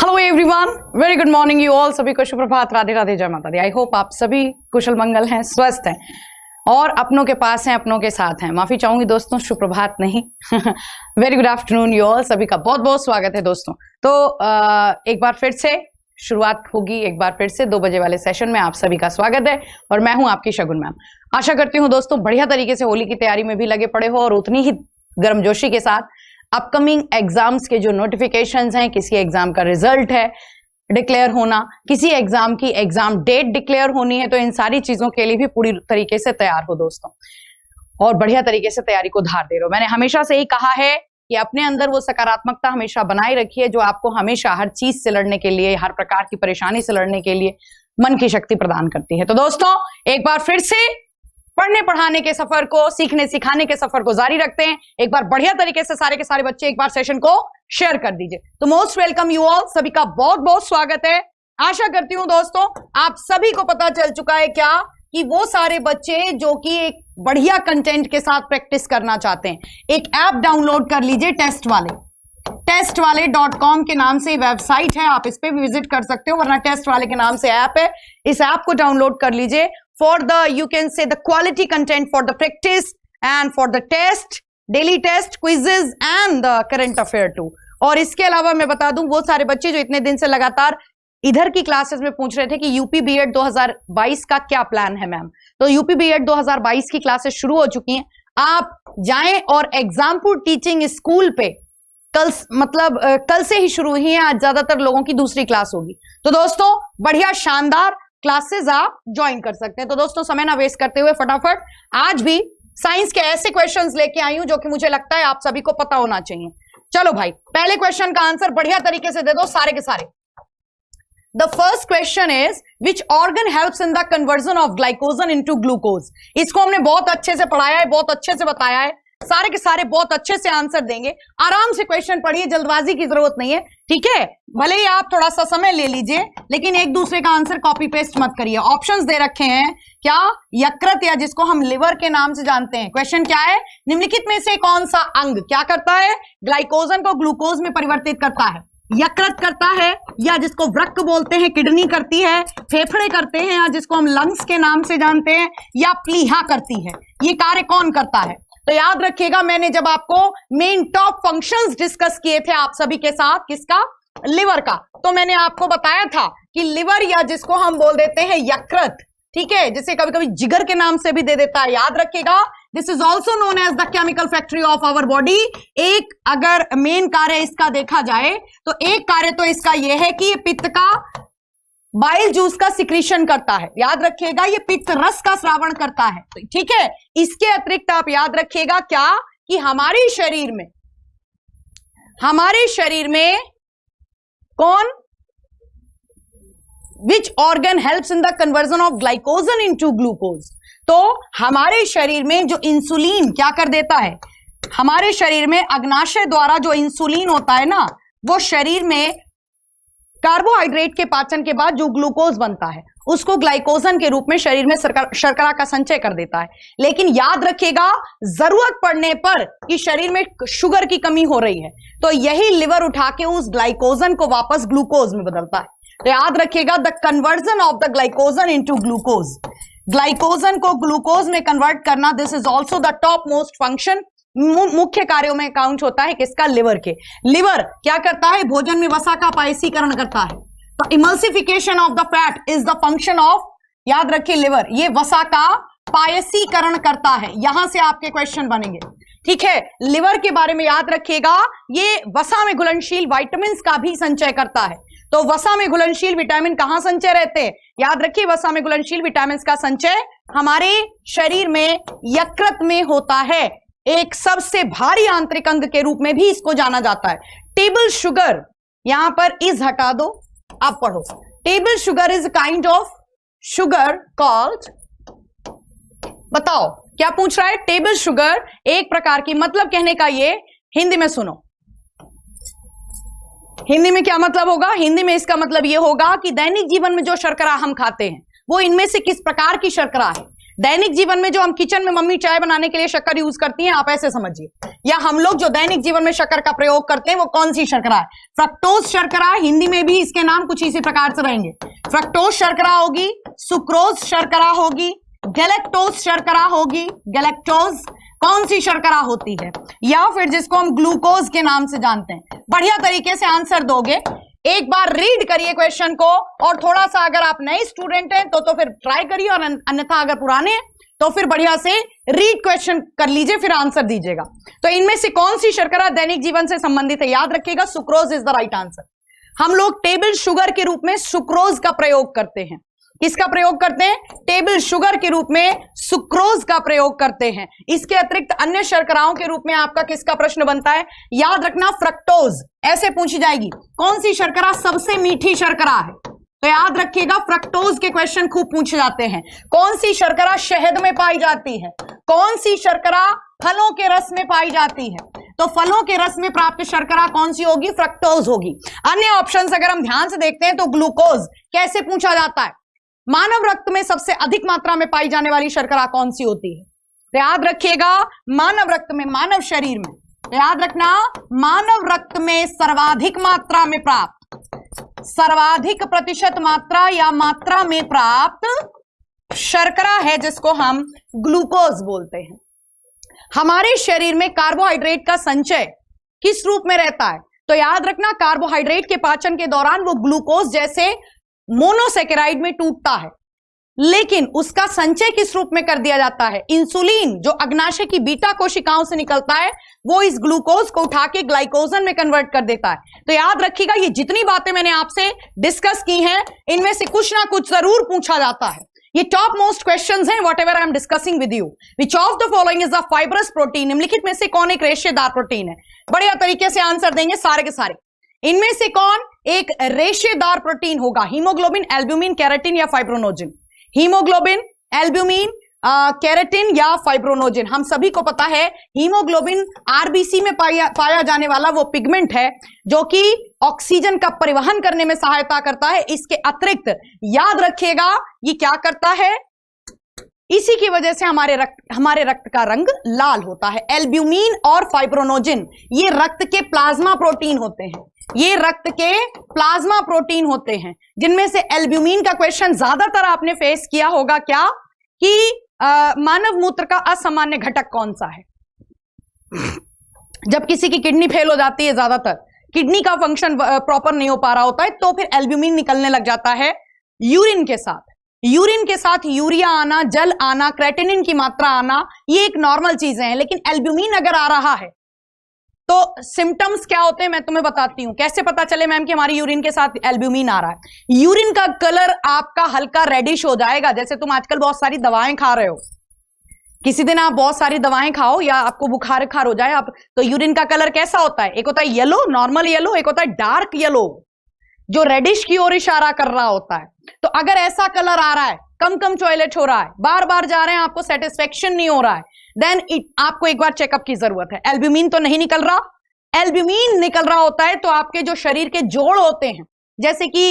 Hello everyone, very good morning you all. सभी को सुप्रभात, राधे राधे, जय माता दी। आई होप आप सभी कुशल मंगल हैं, स्वस्थ हैं और अपनों के पास हैं, अपनों के साथ हैं। माफी चाहूंगी दोस्तों, सुप्रभात नहीं very good afternoon you all. सभी का बहुत बहुत स्वागत है दोस्तों। तो एक बार फिर से शुरुआत होगी, एक बार फिर से 2 बजे वाले सेशन में आप सभी का स्वागत है और मैं हूं आपकी शगुन मैम। आशा करती हूं दोस्तों बढ़िया तरीके से होली की तैयारी में भी लगे पड़े हो और उतनी ही गर्मजोशी के साथ अपकमिंग एग्जाम्स के जो नोटिफिकेशंस हैं, किसी एग्जाम का रिजल्ट है डिक्लेयर होना, किसी एग्जाम की एग्जाम डेट डिक्लेयर होनी है, तो इन सारी चीजों के लिए भी पूरी तरीके से तैयार हो दोस्तों और बढ़िया तरीके से तैयारी को धार दे रहे हो। मैंने हमेशा से ही कहा है कि अपने अंदर वो सकारात्मकता हमेशा बनाए रखिए जो आपको हमेशा हर चीज से लड़ने के लिए, हर प्रकार की परेशानी से लड़ने के लिए मन की शक्ति प्रदान करती है। तो दोस्तों एक बार फिर से पढ़ने पढ़ाने के सफर को, सीखने सिखाने के सफर को जारी रखते हैं। एक बार बढ़िया तरीके से सारे के सारे बच्चे एक बार सेशन को शेयर कर दीजिए। तो मोस्ट वेलकम यू ऑल, सभी का बहुत बहुत स्वागत है। आशा करती हूं दोस्तों आप सभी को पता चल चुका है क्या कि वो सारे बच्चे जो कि एक बढ़िया कंटेंट के साथ प्रैक्टिस करना चाहते हैं, एक ऐप डाउनलोड कर लीजिए टेस्टवाले.com के नाम से वेबसाइट है, आप इस पे भी विजिट कर सकते हो, वरना टेस्ट वाले के नाम से ऐप है। इस ऐप को डाउनलोड कर लीजिए for the, you can say, the quality content for the practice and for the test, daily test, quizzes and the current affair too। और इसके अलावा मैं बता दूं वो सारे बच्चे जो इतने दिन से लगातार इधर की क्लासेस में पूछ रहे थे कि यूपी बीएड 2022 का क्या प्लान है मैम, तो यूपी बीएड 2022 की क्लासेस शुरू हो चुकी हैं। आप जाएं और एग्जामपुर टीचिंग स्कूल पे कल से ही शुरू हुई है, आज ज्यादातर लोगों की दूसरी क्लास होगी। तो दोस्तों बढ़िया शानदार क्लासेस आप ज्वाइन कर सकते हैं। तो दोस्तों समय ना वेस्ट करते हुए फटाफट आज भी साइंस के ऐसे क्वेश्चंस लेके आई हूं जो कि मुझे लगता है आप सभी को पता होना चाहिए। चलो भाई, पहले क्वेश्चन का आंसर बढ़िया तरीके से दे दो सारे के सारे। The first question is which organ helps in the conversion of glycogen into glucose. इसको हमने बहुत अच्छे से पढ़ाया है, बहुत अच्छे से बताया है, सारे के सारे बहुत अच्छे से आंसर देंगे। आराम से क्वेश्चन पढ़िए, जल्दबाजी की जरूरत नहीं है, ठीक है। भले ही आप थोड़ा सा समय ले लीजिए लेकिन एक दूसरे का आंसर कॉपी पेस्ट मत करिए। ऑप्शंस दे रखे हैं क्या, यकृत या जिसको हम लिवर के नाम से जानते हैं। क्वेश्चन क्या है, निम्नलिखित में से कौन सा अंग क्या करता है, ग्लाइकोजन को ग्लूकोज में परिवर्तित करता है। यकृत करता है, या जिसको वृक्क बोलते हैं किडनी करती है, फेफड़े करते हैं या जिसको हम लंग्स के नाम से जानते हैं, या प्लीहा करती है। ये कार्य कौन करता है? तो याद रखिएगा मैंने जब आपको मेन टॉप फंक्शंस डिस्कस किए थे आप सभी के साथ, किसका, लिवर का, तो मैंने आपको बताया था कि लिवर या जिसको हम बोल देते हैं यकृत, ठीक है, जिसे कभी कभी जिगर के नाम से भी दे देता है, याद रखिएगा। This is also known as the chemical factory of our body. एक अगर मेन कार्य इसका देखा जाए तो एक कार्य तो इसका यह है कि ये पित्त का बाइल जूस का सिक्रीशन करता है, याद रखिएगा, ये पित्त रस का श्रावण करता है, ठीक है। इसके अतिरिक्त आप याद रखिएगा क्या कि हमारे शरीर में कौन, which organ helps in the conversion of glycogen into glucose. तो हमारे शरीर में जो इंसुलिन क्या कर देता है, हमारे शरीर में अग्नाशय द्वारा जो इंसुलिन होता है ना, वो शरीर में कार्बोहाइड्रेट के पाचन के बाद जो ग्लूकोज बनता है उसको ग्लाइकोजन के रूप में शरीर में शर्करा का संचय कर देता है। लेकिन याद रखिएगा जरूरत पड़ने पर कि शरीर में शुगर की कमी हो रही है तो यही लिवर उठा के उस ग्लाइकोजन को वापस ग्लूकोज में बदलता है। तो याद रखिएगा the conversion of the glycogen into glucose, glycogen को ग्लूकोज में कन्वर्ट करना, this is also the top most function, मुख्य कार्यों में काउंट होता है किसका, लिवर के। लिवर क्या करता है, भोजन में वसा का पायसीकरण करता है। तो emulsification of the fat is the function of, याद रखिए, लिवर, ये वसा का पायसीकरण करता है। यहां से आपके क्वेश्चन बनेंगे, ठीक है। लिवर के बारे में याद रखिएगा, ये वसा में घुलनशील विटामिन का भी संचय करता है। तो वसा में घुलनशील विटामिन कहां संचय रहते हैं, याद रखिए, वसा में घुलनशील विटामिन का संचय हमारे शरीर में यकृत में होता है। एक सबसे भारी आंतरिक अंग के रूप में भी इसको जाना जाता है। टेबल शुगर, यहां पर इज हटा दो, आप पढ़ो। Table sugar is kind of sugar called, बताओ क्या पूछ रहा है, टेबल शुगर एक प्रकार की, मतलब कहने का ये, हिंदी में सुनो, हिंदी में क्या मतलब होगा, हिंदी में इसका मतलब ये होगा कि दैनिक जीवन में जो शर्करा हम खाते हैं वो इनमें से किस प्रकार की शर्करा है। दैनिक जीवन में जो हम किचन में मम्मी चाय बनाने के लिए शक्कर यूज करती हैं, आप ऐसे समझिए, या हम लोग जो दैनिक जीवन में शक्कर का प्रयोग करते हैं वो कौन सी शर्करा है? फ्रक्टोज शर्करा, हिंदी में भी इसके नाम कुछ इसी प्रकार से रहेंगे। फ्रक्टोज शर्करा होगी, सुक्रोज शर्करा होगी, गैलेक्टोज शर्करा होगी। गैलेक्टोज कौन सी शर्करा होती है? या फिर जिसको हम ग्लूकोज के नाम से जानते हैं। बढ़िया तरीके से आंसर दोगे। एक बार रीड करिए क्वेश्चन को, और थोड़ा सा अगर आप नए स्टूडेंट हैं तो फिर ट्राई करिए, और अन्यथा अगर पुराने हैं तो फिर बढ़िया से रीड क्वेश्चन कर लीजिए, फिर आंसर दीजिएगा। तो इनमें से कौन सी शर्करा दैनिक जीवन से संबंधित है? याद रखिएगा, sucrose is the right answer. हम लोग टेबल शुगर के रूप में सुक्रोज का प्रयोग करते हैं। किसका प्रयोग करते हैं? टेबल शुगर के रूप में सुक्रोज का प्रयोग करते हैं। इसके अतिरिक्त अन्य शर्कराओं के रूप में आपका किसका प्रश्न बनता है? याद रखना, फ्रक्टोज। ऐसे पूछी जाएगी, कौन सी शर्करा सबसे मीठी शर्करा है? तो याद रखिएगा, फ्रक्टोज के क्वेश्चन खूब पूछे जाते हैं। कौन सी शर्करा शहद में पाई जाती है? कौन सी शर्करा फलों के रस में पाई जाती है? तो फलों के रस में प्राप्त शर्करा कौन सी होगी? फ्रक्टोज होगी। अन्य ऑप्शंस अगर हम ध्यान से देखते हैं तो ग्लूकोज। कैसे पूछा जाता है? मानव रक्त में सबसे अधिक मात्रा में पाई जाने वाली शर्करा कौन सी होती है? तो याद रखिएगा, मानव रक्त में, मानव शरीर में, तो याद रखना, मानव रक्त में सर्वाधिक मात्रा में प्राप्त, सर्वाधिक प्रतिशत मात्रा या मात्रा में प्राप्त शर्करा है जिसको हम ग्लूकोज बोलते हैं। हमारे शरीर में कार्बोहाइड्रेट का संचय किस रूप में रहता है? तो याद रखना, कार्बोहाइड्रेट के पाचन के दौरान वो ग्लूकोज जैसे मोनोसेकेराइड में टूटता है, लेकिन उसका संचय किस रूप में कर दिया जाता है? इंसुलिन जो अग्नाशय की बीटा कोशिकाओं से निकलता है वो इस ग्लूकोज को उठा के ग्लाइकोजन में कन्वर्ट कर देता है। तो याद रखिएगा, ये जितनी बातें मैंने आपसे डिस्कस की हैं इनमें से कुछ ना कुछ जरूर पूछा जाता है। ये टॉप मोस्ट क्वेश्चंस हैं what ever I am discussing with you. Which of the following is a fibrous protein? निम्नलिखित में से कौन एक रेशेदार प्रोटीन है? बढ़िया तरीके से आंसर देंगे सारे के सारे। इनमें से कौन एक रेशेदार प्रोटीन होगा? हीमोग्लोबिन, एल्ब्यूमिन, केराटिन या फाइब्रोनोजिन? हीमोग्लोबिन, एल्ब्यूमिन, केराटिन या फाइब्रोनोजिन? हम सभी को पता है हीमोग्लोबिन आरबीसी में पाया जाने वाला वो पिगमेंट है जो कि ऑक्सीजन का परिवहन करने में सहायता करता है। इसके अतिरिक्त याद रखिएगा ये क्या करता है? इसी की वजह से हमारे रक्त का रंग लाल होता है। एल्ब्यूमिन और फाइब्रोनोजिन ये रक्त के प्लाज्मा प्रोटीन होते हैं। ये रक्त के प्लाज्मा प्रोटीन होते हैं, जिनमें से एल्ब्यूमिन का क्वेश्चन ज्यादातर आपने फेस किया होगा क्या कि मानव मूत्र का असामान्य घटक कौन सा है? जब किसी की किडनी फेल हो जाती है, ज्यादातर किडनी का फंक्शन प्रॉपर नहीं हो पा रहा होता है, तो फिर एल्ब्यूमिन निकलने लग जाता है यूरिन के साथ। यूरिन के साथ यूरिया आना, जल आना, क्रेटिनिन की मात्रा आना, ये एक नॉर्मल चीजें हैं। लेकिन एल्ब्यूमिन अगर आ रहा है तो सिम्टम्स क्या होते हैं मैं तुम्हें बताती हूं। कैसे पता चले मैम कि हमारी यूरिन के साथ एल्ब्यूमिन आ रहा है? यूरिन का कलर आपका हल्का रेडिश हो जाएगा। जैसे तुम आजकल बहुत सारी दवाएं खा रहे हो, किसी दिन आप बहुत सारी दवाएं खाओ या आपको बुखार हो जाए आप, तो यूरिन का कलर कैसा होता है? एक होता है येलो, नॉर्मल येलो, एक होता है डार्क येलो जो रेडिश की ओर इशारा कर रहा होता है। तो अगर ऐसा कलर आ रहा है, कम कम टॉयलेट हो रहा है, बार बार जा रहे हैं, आपको सेटिस्फेक्शन नहीं हो रहा है, देन आपको एक बार चेकअप की जरूरत है। एल्ब्यूमिन तो नहीं निकल रहा। एल्ब्यूमिन निकल रहा होता है तो आपके जो शरीर के जोड़ होते हैं, जैसे कि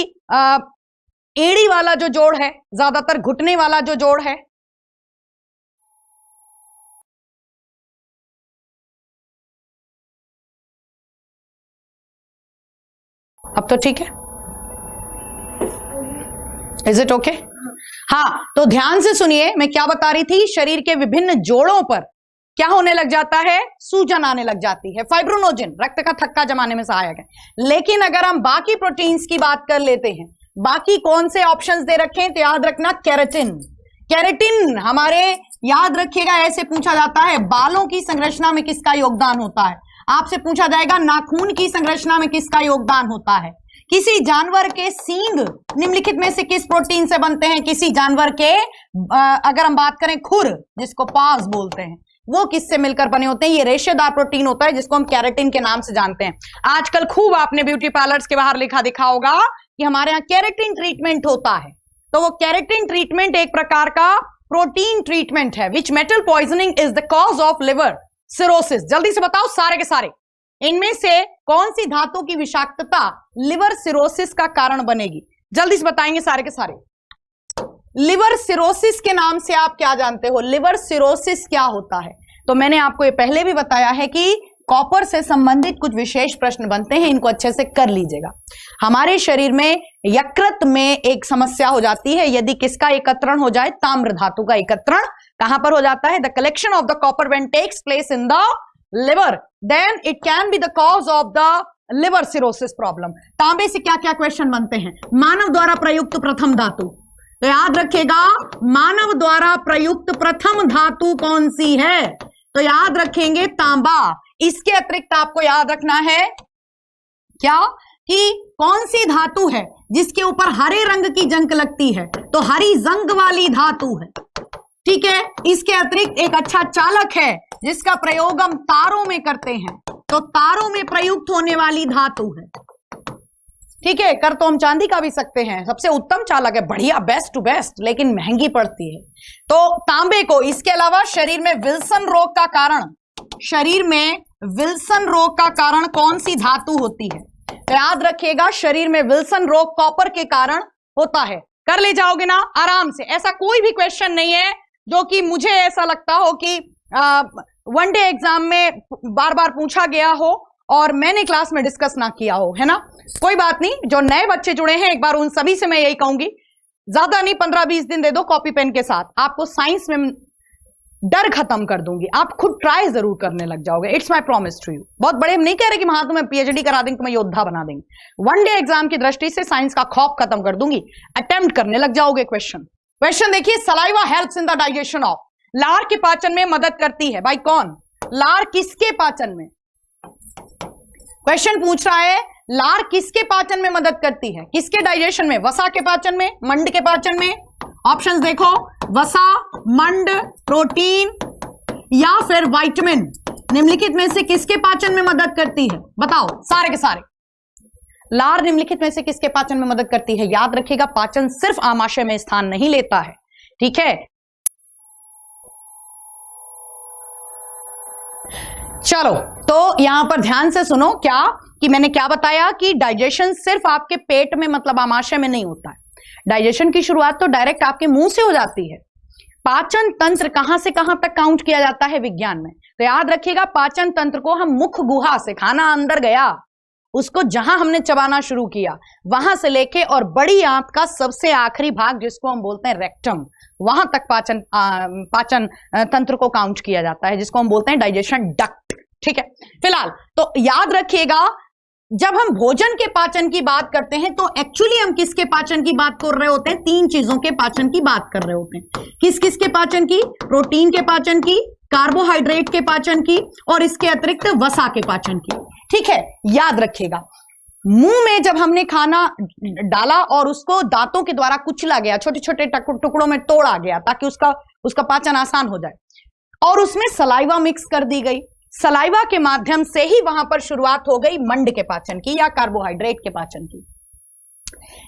एड़ी वाला जो जोड़ है, ज्यादातर घुटने वाला जो जोड़ है, अब तो ठीक है, इज इट ओके? हाँ, तो ध्यान से सुनिए मैं क्या बता रही थी। शरीर के विभिन्न जोड़ों पर क्या होने लग जाता है? सूजन आने लग जाती है। फाइब्रोनोजिन रक्त का थक्का जमाने में सहायक है। लेकिन अगर हम बाकी प्रोटीन्स की बात कर लेते हैं, बाकी कौन से ऑप्शंस दे रखे हैं, तो याद रखना केराटिन। केराटिन हमारे, याद रखिएगा, ऐसे पूछा जाता है बालों की संरचना में किसका योगदान होता है? आपसे पूछा जाएगा नाखून की संरचना में किसका योगदान होता है? किसी जानवर के सींग निम्नलिखित में से किस प्रोटीन से बनते हैं? किसी जानवर के अगर हम बात करें खुर, जिसको पाव्स बोलते हैं, वो किससे मिलकर बने होते हैं? ये रेशेदार प्रोटीन होता है जिसको हम केराटिन के नाम से जानते हैं। आजकल खूब आपने ब्यूटी पार्लर्स के बाहर लिखा दिखा होगा कि हमारे यहाँ केराटिन ट्रीटमेंट होता है। तो वो केराटिन ट्रीटमेंट एक प्रकार का प्रोटीन ट्रीटमेंट है। Which metal poisoning is the cause of liver cirrhosis? जल्दी से बताओ सारे के सारे, इनमें से कौन सी धातु की विषाक्तता लिवर सिरोसिस का कारण बनेगी? जल्दी से बताएंगे सारे के सारे। लिवर सिरोसिस के नाम से आप क्या जानते हो? लिवर सिरोसिस क्या होता है? तो मैंने आपको ये पहले भी बताया है कि कॉपर से संबंधित कुछ विशेष प्रश्न बनते हैं, इनको अच्छे से कर लीजिएगा। हमारे शरीर में यकृत में एक समस्या हो जाती है यदि किसका एकत्रण हो जाए, ताम्र धातु का एकत्रण कहां पर हो जाता है, the collection of the copper when takes place in the liver then it can be the cause of the liver cirrhosis problem. तांबे से क्या क्या क्वेश्चन बनते हैं, मानव द्वारा प्रयुक्त प्रथम धातु, तो याद रखिएगा मानव द्वारा प्रयुक्त प्रथम धातु कौन सी है, तो याद रखेंगे तांबा। इसके अतिरिक्त आपको याद रखना है क्या कि कौन सी धातु है जिसके ऊपर हरे रंग की जंग लगती है, तो हरी जंग वाली धातु है, ठीक है। इसके अतिरिक्त एक अच्छा चालक है जिसका प्रयोग हम तारों में करते हैं, तो तारों में प्रयुक्त होने वाली धातु है, ठीक है। कर तो हम चांदी का भी सकते हैं, सबसे उत्तम चालक है, बढ़िया बेस्ट टू बेस्ट, लेकिन महंगी पड़ती है। तो तांबे को, इसके अलावा शरीर में विल्सन रोग का कारण, शरीर में विल्सन रोग का कारण कौन सी धातु होती है, तो याद रखिएगा शरीर में विल्सन रोग कॉपर के कारण होता है। कर ले जाओगे ना आराम से, ऐसा कोई भी क्वेश्चन नहीं है जो कि मुझे ऐसा लगता हो कि वनडे एग्जाम में बार बार पूछा गया हो और मैंने क्लास में डिस्कस ना किया हो, है ना। कोई बात नहीं, जो नए बच्चे जुड़े हैं एक बार उन सभी से मैं यही कहूंगी, ज्यादा नहीं 15-20 दिन दे दो कॉपी पेन के साथ, आपको साइंस में डर खत्म कर दूंगी, आप खुद ट्राई जरूर करने लग जाओगे, it's my promise to you. बहुत बड़े हम नहीं कह रहे कि हाँ तुम्हें पीएचडी करा देंगे, तुम्हें योद्धा बना देंगे, वनडे एग्जाम की दृष्टि से साइंस का खौफ खत्म कर दूंगी, अटेम्प्ट करने लग जाओगे। क्वेश्चन देखिए, saliva helps in the digestion of, लार के पाचन में मदद करती है, भाई कौन, लार किसके पाचन में, क्वेश्चन पूछ रहा है लार किसके पाचन में मदद करती है, किसके डाइजेशन में, वसा के पाचन में, मंड के पाचन में, ऑप्शंस देखो, वसा, मंड, प्रोटीन या फिर विटामिन, निम्नलिखित में से किसके पाचन में मदद करती है, बताओ सारे के सारे। लार निम्नलिखित में से किसके पाचन में मदद करती है, याद रखिएगा पाचन सिर्फ आमाशय में स्थान नहीं लेता है, ठीक है। चलो तो यहां पर ध्यान से सुनो, क्या कि मैंने क्या बताया कि डाइजेशन सिर्फ आपके पेट में मतलब आमाशय में नहीं होता है, डाइजेशन की शुरुआत तो डायरेक्ट आपके मुंह से हो जाती है। पाचन तंत्र कहां से कहां तक काउंट किया जाता है विज्ञान में, तो याद रखिएगा पाचन तंत्र को हम मुख गुहा से, खाना अंदर गया उसको जहां हमने चबाना शुरू किया वहां से लेके और बड़ी आंत का सबसे आखिरी भाग जिसको हम बोलते हैं रेक्टम, वहां तक पाचन तंत्र को काउंट किया जाता है, जिसको हम बोलते हैं डाइजेशन डक्ट, ठीक है। फिलहाल तो याद रखिएगा जब हम भोजन के पाचन की बात करते हैं तो एक्चुअली हम किसके पाचन की बात कर रहे होते हैं, तीन चीजों के पाचन की बात कर रहे होते हैं। किस किस के पाचन की, प्रोटीन के पाचन की, कार्बोहाइड्रेट के पाचन की और इसके अतिरिक्त वसा के पाचन की, ठीक है। याद रखिएगा मुंह में जब हमने खाना डाला और उसको दांतों के द्वारा कुचला गया, छोटे छोटे टुकड़ों में तोड़ा गया ताकि उसका पाचन आसान हो जाए, और उसमें सलाइवा मिक्स कर दी गई, सलाइवा के माध्यम से ही वहां पर शुरुआत हो गई मंड के पाचन की या कार्बोहाइड्रेट के पाचन की,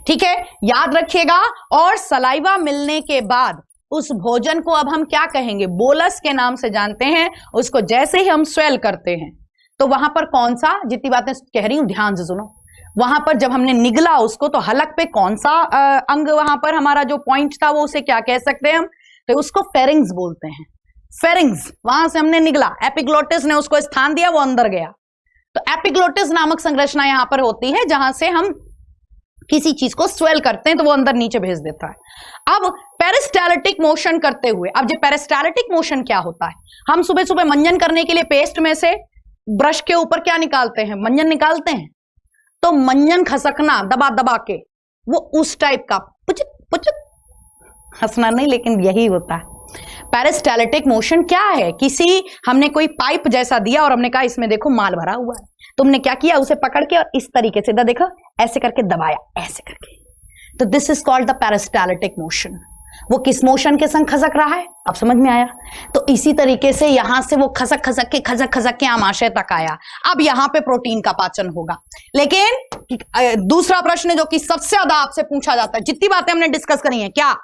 ठीक है। याद रखिएगा, और सलाइवा मिलने के बाद उस भोजन को अब हम क्या कहेंगे, बोलस के नाम से जानते हैं। उसको जैसे ही हम स्वेल करते हैं तो वहां पर कौन सा, जितनी बातें कह रही हूं ध्यान से सुनो, वहां पर जब हमने निगला उसको तो हलक पे कौन सा अंग वहां पर हमारा जो पॉइंट था वो उसे क्या कह सकते हैं हम, तो उसको फेरिंग्स बोलते हैं। फेरिंग्स, वहां से हमने निगला, एपिग्लोटिस ने उसको स्थान दिया, वो अंदर गया, तो एपिग्लोटिस नामक संरचना यहां पर होती है जहां से हम किसी चीज को स्वेल करते हैं तो वो अंदर नीचे भेज देता है। अब पेरिस्टाल्टिक मोशन करते हुए, अब ये पेरिस्टाल्टिक मोशन क्या होता है, हम सुबह सुबह मंजन करने के लिए पेस्ट में से ब्रश के ऊपर क्या निकालते हैं, मंजन निकालते हैं, तो मंजन खसकना दबा दबा के, वो उस टाइप का पुचक पुचक, हंसना नहीं लेकिन यही होता है। पेरिस्टाल्टिक मोशन क्या है, किसी हमने कोई पाइप जैसा दिया और हमने कहा इसमें देखो माल भरा हुआ है, तुमने क्या किया, उसे पकड़ के और इस तरीके से देखो ऐसे करके दबाया, ऐसे करके, तो this is called the peristaltic motion. वो किस मोशन के संग खसक रहा है, अब समझ में आया। तो इसी तरीके से यहां से वो खसक खसक के आमाशय तक आया। अब यहां पे प्रोटीन का पाचन होगा। लेकिन दूसरा प्रश्न जो कि सबसे ज्यादा आपसे पूछा जाता है, जितनी बातें हमने डिस्कस करी है, क्या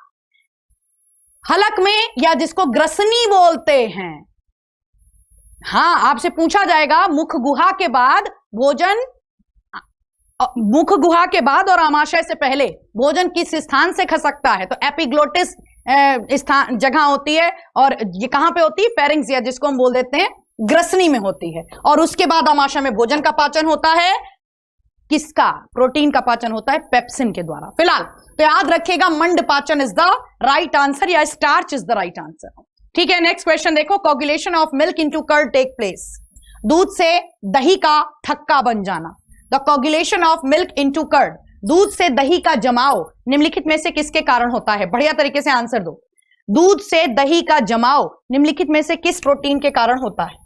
हलक में या जिसको ग्रसनी बोलते हैं, हाँ आपसे पूछा जाएगा मुख गुहा के बाद भोजन, मुख गुहा के बाद और आमाशय से पहले भोजन किस स्थान से खसकता है, तो एपिग्लोटिस स्थान जगह होती है, और ये कहां पे होती है? फेरिंक्स, या जिसको हम बोल देते हैं ग्रसनी में होती है। और उसके बाद आमाशय में भोजन का पाचन होता है, किसका? प्रोटीन का पाचन होता है पेप्सिन के द्वारा। फिलहाल तो याद रखिएगा मंड पाचन इज द राइट आंसर, या starch is the right answer. ठीक है, नेक्स्ट क्वेश्चन देखो। Coagulation of milk into curd take place. दूध से दही का थक्का बन जाना। The coagulation of milk into curd, दूध से दही का जमाव निम्नलिखित में से किसके कारण होता है? बढ़िया तरीके से आंसर दो। दूध से दही का जमाव निम्नलिखित में से किस प्रोटीन के कारण होता है?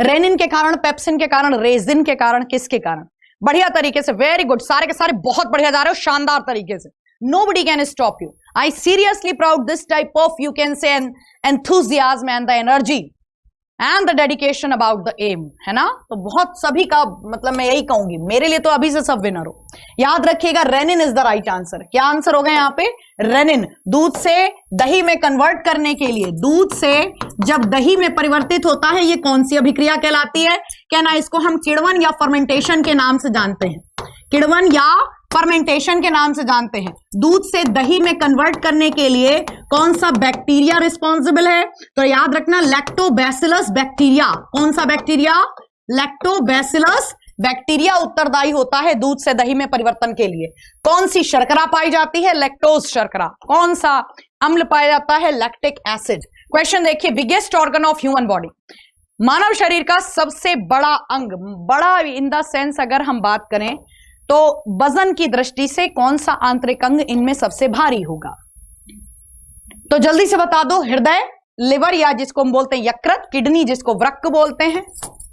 रेनिन के कारण, पेप्सिन के कारण, रेजिन के कारण, किसके कारण? बढ़िया तरीके से, वेरी गुड, सारे के सारे बहुत बढ़िया जा रहे हो, शानदार तरीके से। Nobody can stop you. I seriously proud this type of, you can say, enthusiasm and the energy and the dedication about the aim, है ना? तो बहुत सभी का मतलब मैं यही कहूंगी, मेरे लिए तो अभी से सब विनर हो। याद रखिएगा rennin is the right answer. क्या आंसर होगा यहाँ पे? रेनिन। दूध से दही में कन्वर्ट करने के लिए, दूध से जब दही में परिवर्तित होता है, ये कौन सी अभिक्रिया कहलाती है? क्या ना, इसको हम किण्वन या फर्मेंटेशन के नाम से जानते हैं। किण्वन या फर्मेंटेशन के नाम से जानते हैं। दूध से दही में कन्वर्ट करने के लिए कौन सा बैक्टीरिया रिस्पॉन्सिबल है? तो याद रखना लैक्टोबैसिलस बैक्टीरिया। कौन सा बैक्टीरिया? लैक्टोबैसिलस बैक्टीरिया उत्तरदायी होता है दूध से दही में परिवर्तन के लिए। कौन सी शर्करा पाई जाती है? लैक्टोज शर्करा। कौन सा अम्ल पाया जाता है? Lactic acid. क्वेश्चन देखिए, biggest organ of human body, मानव शरीर का सबसे बड़ा अंग, बड़ा इन द सेंस अगर हम बात करें तो वजन की दृष्टि से कौन सा आंतरिक अंग इनमें सबसे भारी होगा? तो जल्दी से बता दो। हृदय, लिवर, या जिसको हम बोलते हैं यकृत, किडनी जिसको वृक्क बोलते हैं।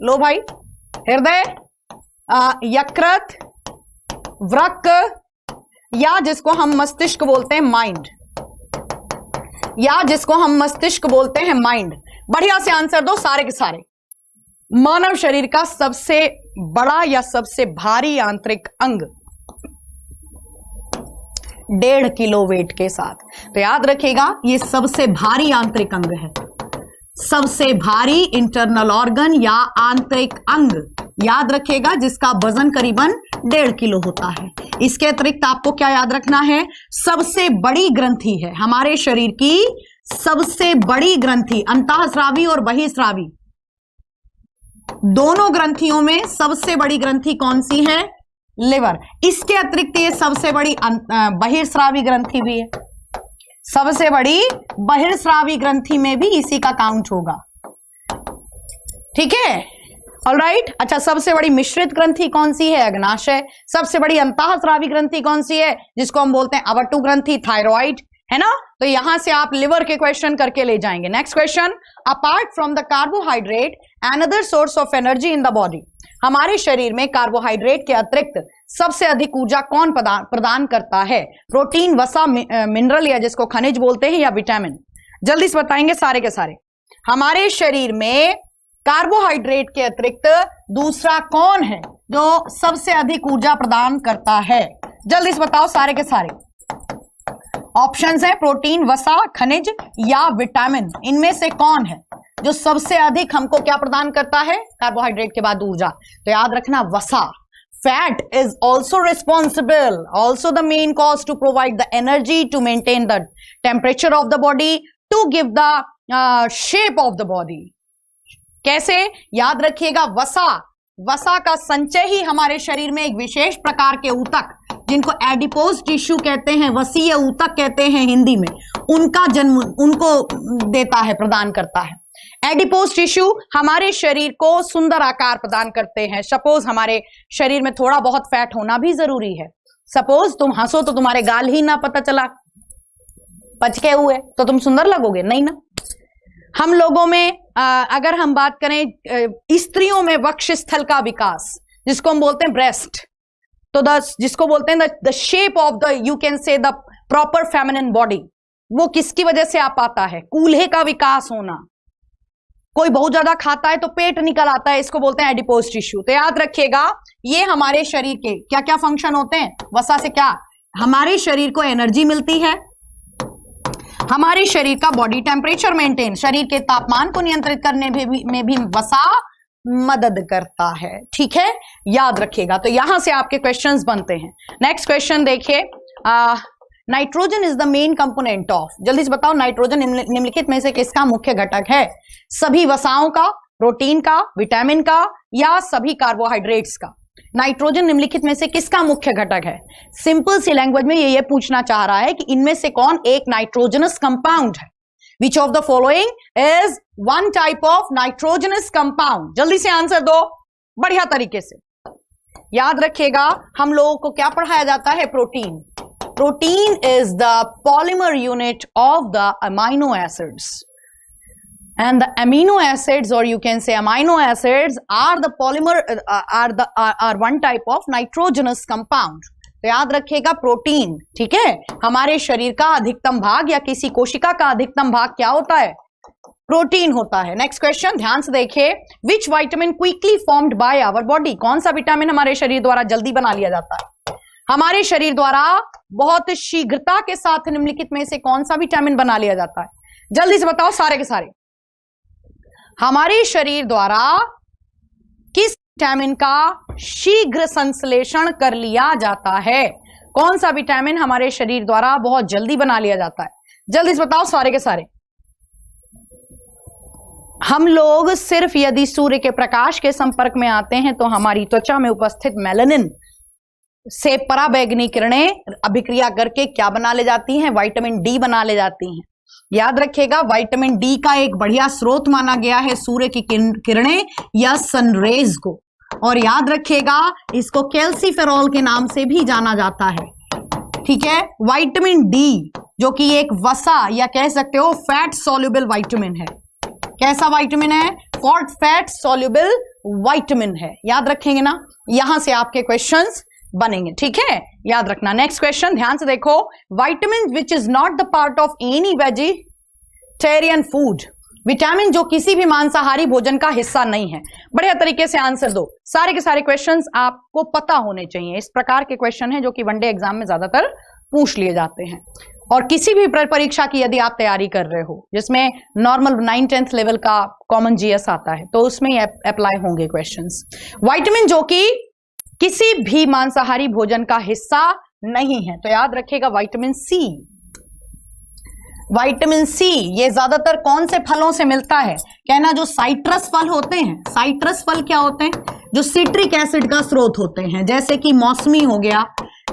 लो भाई, हृदय, यकृत, वृक्क, या जिसको हम मस्तिष्क बोलते हैं माइंड, या जिसको हम मस्तिष्क बोलते हैं माइंड। बढ़िया से आंसर दो सारे के सारे। मानव शरीर का सबसे बड़ा या सबसे भारी आंतरिक अंग 1.5 किलो वेट के साथ। तो याद रखिएगा ये सबसे भारी आंतरिक अंग है, सबसे भारी इंटरनल ऑर्गन या आंतरिक अंग। याद रखिएगा जिसका वजन करीबन 1.5 किलो होता है। इसके अतिरिक्त आपको क्या याद रखना है? सबसे बड़ी ग्रंथि है हमारे शरीर की, सबसे बड़ी ग्रंथि अंतःस्रावी और बहिःस्रावी दोनों ग्रंथियों में सबसे बड़ी ग्रंथि कौन सी है? लिवर। इसके अतिरिक्त ये सबसे बड़ी बहिर्स्रावी ग्रंथि भी है, सबसे बड़ी बहिर्स्रावी ग्रंथि में भी इसी का काउंट होगा। ठीक है, ऑलराइट। अच्छा, सबसे बड़ी मिश्रित ग्रंथि कौन सी है? अग्नाशय। सबसे बड़ी अंतःस्रावी ग्रंथि कौन सी है? जिसको हम बोलते हैं अवटु ग्रंथि, थायराइड, है ना? तो यहां से आप लिवर के क्वेश्चन करके ले जाएंगे। Next question, apart from the carbohydrate another source of energy in the body, हमारे शरीर में कार्बोहाइड्रेट के अतिरिक्त सबसे अधिक ऊर्जा कौन प्रदान करता है? प्रोटीन, वसा, मिनरल, या जिसको खनिज बोलते हैं, या विटामिन? जल्दी से बताएंगे सारे के सारे। हमारे शरीर में कार्बोहाइड्रेट के अतिरिक्त दूसरा कौन है जो सबसे अधिक ऊर्जा प्रदान करता है? जल्दी से बताओ सारे के सारे। ऑप्शंस है प्रोटीन, वसा, खनिज या विटामिन। इनमें से कौन है जो सबसे अधिक हमको क्या प्रदान करता है? कार्बोहाइड्रेट के बाद ऊर्जा। तो याद रखना वसा। Fat is also responsible, also the main cause to provide the energy, to maintain the temperature of the body, to give the shape of the body. कैसे? याद रखिएगा वसा, वसा का संचय ही हमारे शरीर में एक विशेष प्रकार के ऊतक, जिनको एडिपोज टिश्यू कहते हैं, वसीय ऊतक कहते हैं हिंदी में, उनका जन्म उनको देता है, प्रदान करता है। एडिपोज टिश्यू हमारे शरीर को सुंदर आकार प्रदान करते हैं। सपोज हमारे शरीर में थोड़ा बहुत फैट होना भी जरूरी है। सपोज तुम हंसो तो तुम्हारे गाल ही ना पता चला पचके हुए, तो तुम सुंदर लगोगे नहीं ना। हम लोगों में अगर हम बात करें स्त्रियों में वक्षस्थल का विकास, जिसको हम बोलते हैं ब्रेस्ट, तो जिसको बोलते हैं the shape of the, you can say the proper feminine body, वो किसकी वजह से आ पाता है? कूल्हे का विकास होना। कोई बहुत ज्यादा खाता है तो पेट निकल आता है, इसको बोलते हैं एडिपोज टिश्यू। तो याद रखिएगा ये हमारे शरीर के क्या क्या फंक्शन होते हैं? वसा से क्या हमारे शरीर को एनर्जी मिलती है, हमारे शरीर का बॉडी टेम्परेचर मेंटेन, शरीर के तापमान को नियंत्रित करने में भी वसा मदद करता है। ठीक है, याद रखिएगा। तो यहां से आपके क्वेश्चंस बनते हैं। नेक्स्ट क्वेश्चन देखिए, nitrogen is the main component of, जल्दी से बताओ नाइट्रोजन निम्नलिखित में से किसका मुख्य घटक है? सभी वसाओं का, प्रोटीन का, विटामिन का या सभी कार्बोहाइड्रेट्स का? नाइट्रोजन निम्नलिखित में से किसका मुख्य घटक है? सिंपल सी लैंग्वेज में ये पूछना चाह रहा है कि इनमें से कौन एक नाइट्रोजनस कंपाउंड है? Which of the following is one type of nitrogenous compound? जल्दी से आंसर दो बढ़िया तरीके से। याद रखिएगा हम लोगों को क्या पढ़ाया जाता है? Protein. Protein is the polymer unit of the amino acids, and the amino acids, or you can say amino acids, are the polymer are one type of nitrogenous compound. तो याद रखिएगा प्रोटीन, ठीक है, हमारे शरीर का अधिकतम भाग या किसी कोशिका का अधिकतम भाग क्या होता है? प्रोटीन होता है। नेक्स्ट क्वेश्चन ध्यान से देखिए, which vitamin quickly formed by our body? कौन सा विटामिन हमारे शरीर द्वारा जल्दी बना लिया जाता है? हमारे शरीर द्वारा बहुत शीघ्रता के साथ निम्नलिखित में से कौन सा विटामिन बना लिया जाता है? जल्दी से बताओ सारे के सारे। हमारे शरीर द्वारा किस विटामिन का शीघ्र संश्लेषण कर लिया जाता है? कौन सा विटामिन हमारे शरीर द्वारा बहुत जल्दी बना लिया जाता है? जल्दी से बताओ सारे के सारे। हम लोग सिर्फ यदि सूर्य के प्रकाश के संपर्क में आते हैं तो हमारी त्वचा में उपस्थित मेलानिन से पराबैंगनी किरणें अभिक्रिया करके क्या बना ले जाती हैं? विटामिन डी बना ले जाती हैं। याद रखिएगा विटामिन डी का एक बढ़िया स्रोत माना गया है सूर्य की किरणें या सनरेज को, और याद रखिएगा इसको कैल्सीफेरॉल के नाम से भी जाना जाता है, ठीक है। विटामिन डी जो कि एक वसा या कह सकते हो फैट सॉल्युबल विटामिन है। कैसा विटामिन है? फैट सॉल्युबल विटामिन है। याद रखेंगे ना, यहां से आपके क्वेश्चंस बनेंगे, ठीक है, याद रखना। नेक्स्ट क्वेश्चन ध्यान से देखो, vitamin which is not the part of any vegetarian food? Vitamin जो किसी भी मांसाहारी भोजन का हिस्सा नहीं है। बढ़िया तरीके से आंसर दो। सारे के सारे क्वेश्चंस आपको पता होने चाहिए। इस प्रकार के क्वेश्चन हैं जो कि वनडे एग्जाम में ज्यादातर पूछ लिए जाते हैं, और किसी भी परीक्षा की यदि आप तैयारी कर रहे हो जिसमें नॉर्मल 9-10th लेवल का कॉमन जीएस आता है तो उसमें अप्लाई होंगे क्वेश्चंस। विटामिन जो कि किसी भी मांसाहारी भोजन का हिस्सा नहीं है, तो याद रखिएगा विटामिन सी। विटामिन सी ये ज्यादातर कौन से फलों से मिलता है? कहना जो साइट्रस फल होते हैं। साइट्रस फल क्या होते हैं? जो सिट्रिक एसिड का स्रोत होते हैं, जैसे कि मौसमी हो गया,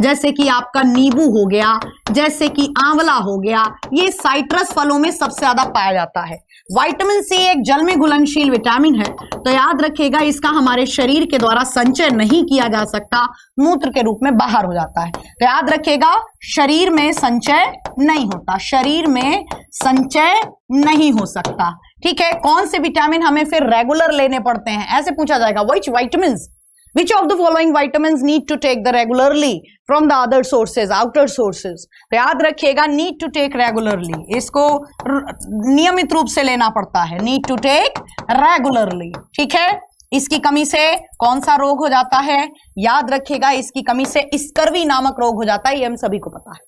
जैसे कि आपका नींबू हो गया, जैसे कि आंवला हो गया, ये साइट्रस फलों में सबसे ज्यादा पाया जाता है। विटामिन सी एक जल में घुलनशील विटामिन है, तो याद रखिएगा इसका हमारे शरीर के द्वारा संचय नहीं किया जा सकता, मूत्र के रूप में बाहर हो जाता है। तो याद रखिएगा शरीर में संचय नहीं होता, शरीर में संचय नहीं हो सकता, ठीक है। कौन से विटामिन हमें फिर रेगुलर लेने पड़ते हैं? ऐसे पूछा जाएगा, which vitamins, which of the following vitamins need to take the regularly from the other sources, outer sources? तो याद रखिएगा need to take regularly, इसको नियमित रूप से लेना पड़ता है, need to take regularly, ठीक है। इसकी कमी से कौन सा रोग हो जाता है? याद रखिएगा इसकी कमी से स्कर्वी नामक रोग हो जाता है, ये हम सभी को पता है।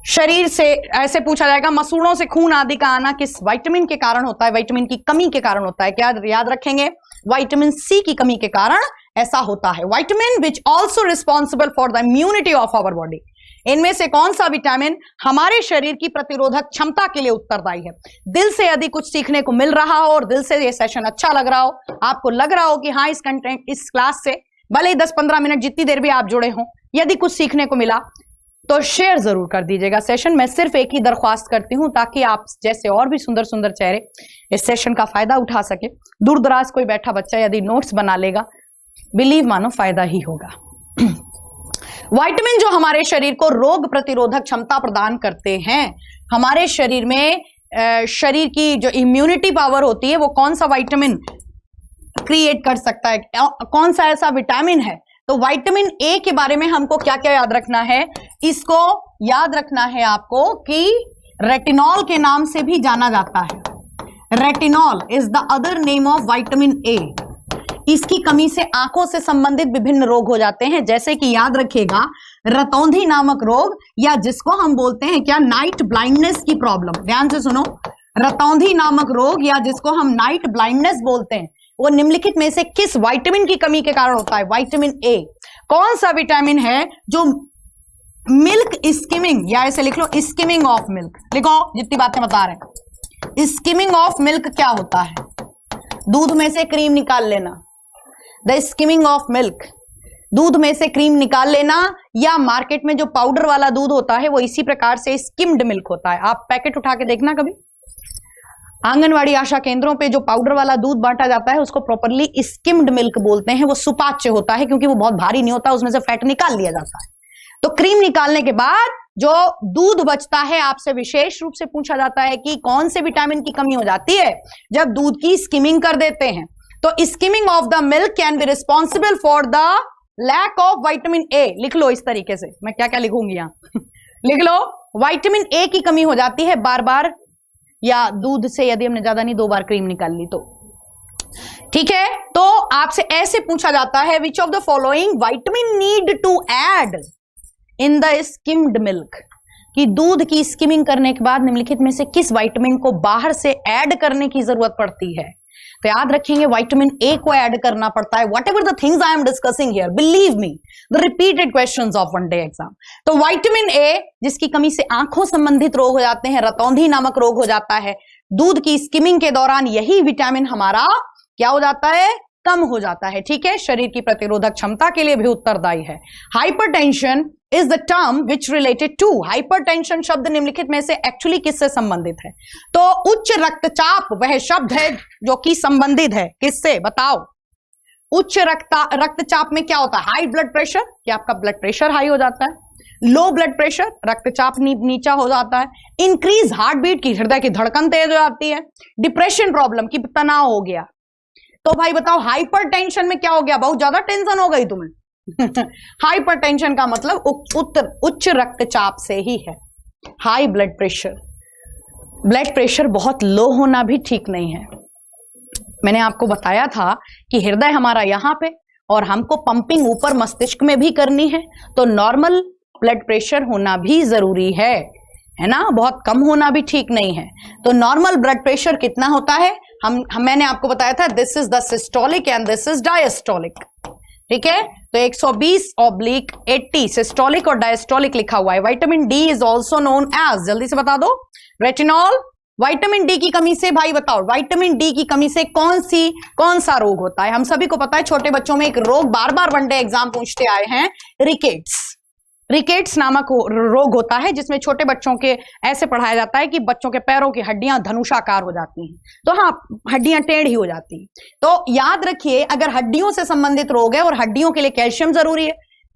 शरीर से ऐसे पूछा जाएगा, मसूड़ों से खून आदि का आना किस विटामिन के कारण होता है? विटामिन की कमी के कारण होता है। क्या याद रखेंगे? विटामिन सी की कमी के कारण ऐसा होता है। Vitamin which also responsible for the immunity of our body, इनमें से कौन सा विटामिन हमारे शरीर की प्रतिरोधक क्षमता के लिए उत्तरदायी है? दिल से यदि कुछ सीखने को मिल रहा हो और दिल से ये सेशन अच्छा लग रहा हो, आपको लग रहा हो कि हाँ इस कंटेंट, इस क्लास से भले ही 10-15 मिनट जितनी देर भी आप जुड़े हों, यदि कुछ सीखने को मिला तो शेयर जरूर कर दीजिएगा सेशन। मैं सिर्फ एक ही दरख्वास्त करती हूं ताकि आप जैसे और भी सुंदर सुंदर चेहरे इस सेशन का फायदा उठा सके। दूर दराज कोई बैठा बच्चा यदि नोट्स बना लेगा, बिलीव मानो फायदा ही होगा। विटामिन जो हमारे शरीर को रोग प्रतिरोधक क्षमता प्रदान करते हैं, हमारे शरीर में शरीर की जो इम्यूनिटी पावर होती है वो कौन सा विटामिन क्रिएट कर सकता है? कौन सा ऐसा विटामिन है? तो विटामिन ए के बारे में हमको क्या क्या याद रखना है? इसको याद रखना है आपको कि रेटिनॉल के नाम से भी जाना जाता है। Retinol is the other name of vitamin ए। इसकी कमी से आंखों से संबंधित विभिन्न रोग हो जाते हैं, जैसे कि याद रखिएगा रतौंधी नामक रोग, या जिसको हम बोलते हैं क्या, नाइट ब्लाइंडनेस की प्रॉब्लम। ध्यान से सुनो, रतौंधी नामक रोग या जिसको हम नाइट ब्लाइंडनेस बोलते हैं, वो निम्नलिखित में से किस विटामिन की कमी के कारण होता है? Vitamin A. कौन सा विटामिन है जो मिल्क स्किमिंग, या ऐसे लिख लो स्किमिंग ऑफ मिल्क, लिखो जितनी बातें बता रहे हैं। स्किमिंग ऑफ मिल्क क्या होता है? दूध में से क्रीम निकाल लेना। द स्किमिंग ऑफ मिल्क, दूध में से क्रीम निकाल लेना, या मार्केट में जो पाउडर वाला दूध होता है वो इसी प्रकार से स्किम्ड मिल्क होता है। आप पैकेट उठा के देखना कभी, आंगनवाड़ी आशा केंद्रों पे जो पाउडर वाला दूध बांटा जाता है उसको प्रॉपरली स्किम्ड मिल्क बोलते हैं। वो सुपाच्य होता है क्योंकि वो बहुत भारी नहीं होता, उसमें से फैट निकाल लिया जाता है। तो क्रीम निकालने के बाद जो दूध बचता है, आपसे विशेष रूप से पूछा जाता है कि कौन से विटामिन की कमी हो जाती है जब दूध की स्किमिंग कर देते हैं। तो skimming of the milk can be responsible for the lack of vitamin A. लिख लो इस तरीके से, मैं क्या क्या लिखूंगी यहां लिख लो, विटामिन ए की कमी हो जाती है बार बार, या दूध से यदि हमने ज्यादा नहीं 2 बार क्रीम निकाल ली तो। ठीक है, तो आपसे ऐसे पूछा जाता है which of the following vitamin need to add in the skimmed milk, कि दूध की स्किमिंग करने के बाद निम्नलिखित में से किस विटामिन को बाहर से ऐड करने की जरूरत पड़ती है। तो याद रखेंगे विटामिन ए को ऐड करना पड़ता है। What ever the things I am discussing here, believe me, the repeated questions of one day exam. तो विटामिन ए जिसकी कमी से आंखों संबंधित रोग हो जाते हैं, रतौंधी नामक रोग हो जाता है, दूध की स्किमिंग के दौरान यही विटामिन हमारा क्या हो जाता है, कम हो जाता है। ठीक है, शरीर की प्रतिरोधक क्षमता के लिए भी उत्तरदायी है। Hypertension is the term which related to, hypertension शब्द निम्नलिखित में से एक्चुअली किससे संबंधित है? तो उच्च रक्तचाप वह शब्द है जो कि संबंधित है किससे, बताओ। उच्च रक्तचाप में क्या होता है? हाई ब्लड प्रेशर, कि आपका ब्लड प्रेशर हाई हो जाता है। लो ब्लड प्रेशर, रक्तचाप नीचा हो जाता है। इंक्रीज हार्ट बीट, की हृदय की धड़कन तेज हो जाती है। डिप्रेशन प्रॉब्लम, की तनाव हो गया। तो भाई बताओ हाइपरटेंशन में क्या हो गया, बहुत ज्यादा टेंशन हो गई तुम्हें हाइपरटेंशन का मतलब उच्च रक्तचाप से ही है। हाई ब्लड प्रेशर बहुत लो होना भी ठीक नहीं है। मैंने आपको बताया था कि हृदय हमारा यहां पे और हमको पंपिंग ऊपर मस्तिष्क में भी करनी है, तो नॉर्मल ब्लड प्रेशर होना भी जरूरी है ना, बहुत कम होना भी ठीक नहीं है। तो नॉर्मल ब्लड प्रेशर कितना होता है, मैंने आपको बताया था, this is the systolic and this is diastolic. ठीक है, तो 120/80 सिस्टोलिक और डायस्टोलिक लिखा हुआ है। Vitamin D is also known as, जल्दी से बता दो, रेटिनॉल। विटामिन डी की कमी से, भाई बताओ, विटामिन डी की कमी से कौन सा रोग होता है? हम सभी को पता है, छोटे बच्चों में एक रोग बार बार वनडे एग्जाम पूछते आए हैं, रिकेट्स नामक रोग होता है, जिसमें छोटे बच्चों के ऐसे पढ़ाया जाता है कि बच्चों के पैरों की हड्डियां धनुषाकार हो जाती हैं। तो हाँ, हड्डियां टेढ़ी हो जाती हैं। तो याद रखिए, अगर हड्डियों से संबंधित रोग है और हड्डियों के लिए कैल्शियम जरूरी है,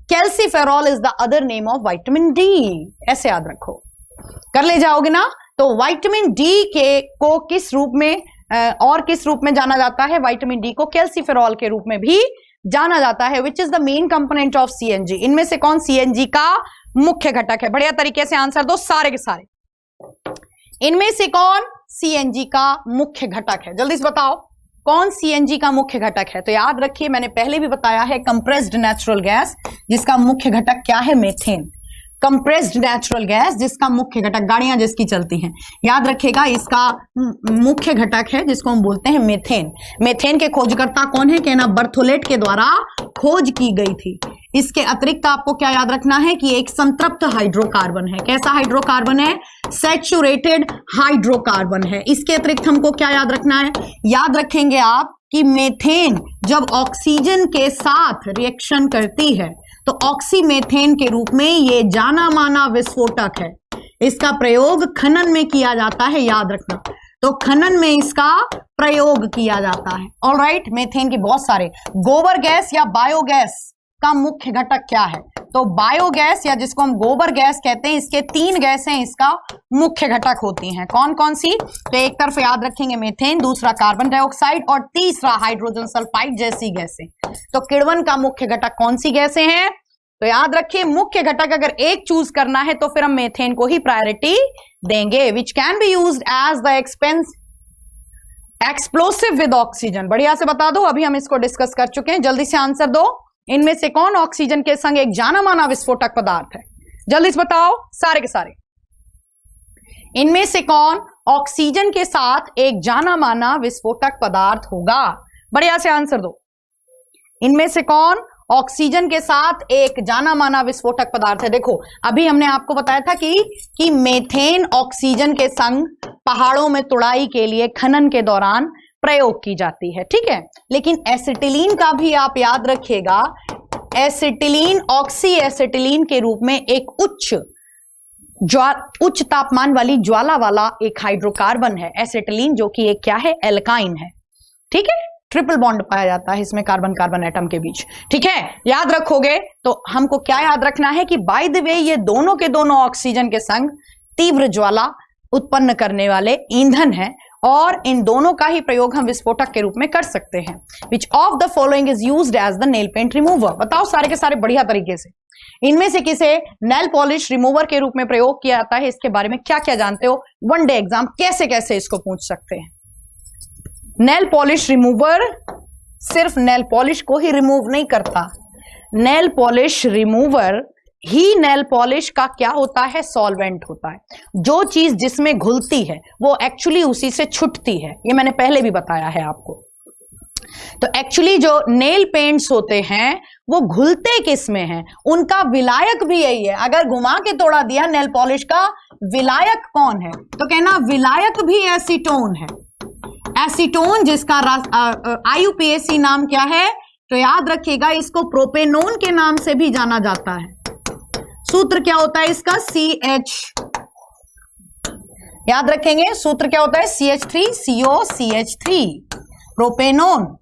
calciferol is the other name of vitamin D, ऐसे याद रखो, कर ले जाओगे ना। तो विटामिन डी को किस रूप में और किस रूप में जाना जाता है? विटामिन डी को कैल्सीफेरॉल के रूप में भी जाना जाता है, which is the main component of CNG. इनमें से कौन सीएनजी का मुख्य घटक है? बढ़िया तरीके से आंसर दो सारे के सारे। इनमें से कौन सीएनजी का मुख्य घटक है? जल्दी से बताओ, कौन सीएनजी का मुख्य घटक है? तो याद रखिए, मैंने पहले भी बताया है, कंप्रेस्ड नेचुरल गैस, जिसका मुख्य घटक क्या है? मीथेन। कंप्रेस्ड नेचुरल गैस जिसका मुख्य घटक, गाड़ियां जिसकी चलती हैं, याद रखिएगा, इसका मुख्य घटक है जिसको हम बोलते हैं मीथेन। मीथेन के खोजकर्ता कौन है? केना बर्थोलेट के द्वारा खोज की गई थी। इसके अतिरिक्त आपको क्या याद रखना है कि एक संतृप्त हाइड्रोकार्बन है। कैसा हाइड्रोकार्बन है? सैचुरेटेड हाइड्रोकार्बन है। इसके अतिरिक्त हमको क्या याद रखना है? याद रखेंगे आप कि मीथेन जब ऑक्सीजन के साथ रिएक्शन करती है तो ऑक्सीमेथेन के रूप में ये जाना माना विस्फोटक है। इसका प्रयोग खनन में किया जाता है, याद रखना। तो खनन में इसका प्रयोग किया जाता है। ऑलराइट, मीथेन के बहुत सारे, गोबर गैस या बायोगैस का मुख्य घटक क्या है? तो बायोगैस या जिसको हम गोबर गैस कहते हैं, इसके 3 गैसें इसका मुख्य घटक होती हैं। कौन कौन सी? तो एक तरफ याद रखेंगे मीथेन, दूसरा कार्बन डाइऑक्साइड और तीसरा हाइड्रोजन सल्फाइड जैसी गैसें। तो किण्वन का मुख्य घटक कौन सी गैसें हैं? तो याद रखिए, मुख्य घटक अगर एक चूज करना है तो फिर हम मीथेन को ही प्रायोरिटी देंगे, which can be used as the explosive with oxygen. बढ़िया से बता दो, अभी हम इसको डिस्कस कर चुके हैं, जल्दी से आंसर दो। इनमें से कौन ऑक्सीजन के संग एक जाना माना विस्फोटक पदार्थ है? जल्दी से बताओ सारे के सारे। इनमें से कौन ऑक्सीजन के साथ एक जाना माना विस्फोटक पदार्थ होगा? बढ़िया से आंसर दो। इनमें से कौन ऑक्सीजन के साथ एक जाना माना विस्फोटक पदार्थ है। देखो अभी हमने आपको बताया था कि मेथेन ऑक्सीजन के संग पहाड़ों में तुड़ाई के लिए खनन के दौरान प्रयोग की जाती है, ठीक है। लेकिन एसिटिलीन का भी आप याद रखिएगा, एसिटिलीन ऑक्सी एसिटिलीन के रूप में एक उच्च तापमान वाली ज्वाला वाला एक हाइड्रोकार्बन है एसिटिलीन, जो कि एक क्या है, एल्काइन है, ठीक है। ट्रिपल बॉन्ड पाया जाता है इसमें कार्बन कार्बन एटम के बीच, ठीक है। याद रखोगे तो हमको क्या याद रखना है कि बाय द वे ये दोनों के दोनों ऑक्सीजन के संग तीव्र ज्वाला उत्पन्न करने वाले ईंधन है और इन दोनों का ही प्रयोग हम विस्फोटक के रूप में कर सकते हैं। Which of the following is used as the nail paint remover? बताओ सारे के सारे बढ़िया तरीके से। इनमें से किसे नेल पॉलिश रिमूवर के रूप में प्रयोग किया जाता है, इसके बारे में क्या क्या जानते हो? वन डे एग्जाम कैसे कैसे इसको पूछ सकते हैं। नेल पॉलिश रिमूवर सिर्फ नेल पॉलिश को ही रिमूव नहीं करता, नेल पॉलिश रिमूवर ही नेल पॉलिश का क्या होता है, सॉल्वेंट होता है। जो चीज जिसमें घुलती है वो एक्चुअली उसी से छुटती है, ये मैंने पहले भी बताया है आपको। तो एक्चुअली जो नेल पेंट्स होते हैं वो घुलते किस में हैं, उनका विलायक भी यही है। अगर घुमा के तोड़ा दिया नेल पॉलिश का विलायक कौन है, तो कहना विलायक भी एसीटोन है। एसीटोन जिसका IUPAC नाम क्या है, तो याद रखिएगा इसको प्रोपेनोन के नाम से भी जाना जाता है। सूत्र क्या होता है इसका, CH, याद रखेंगे सूत्र क्या होता है, CH3COCH3, प्रोपेनोन,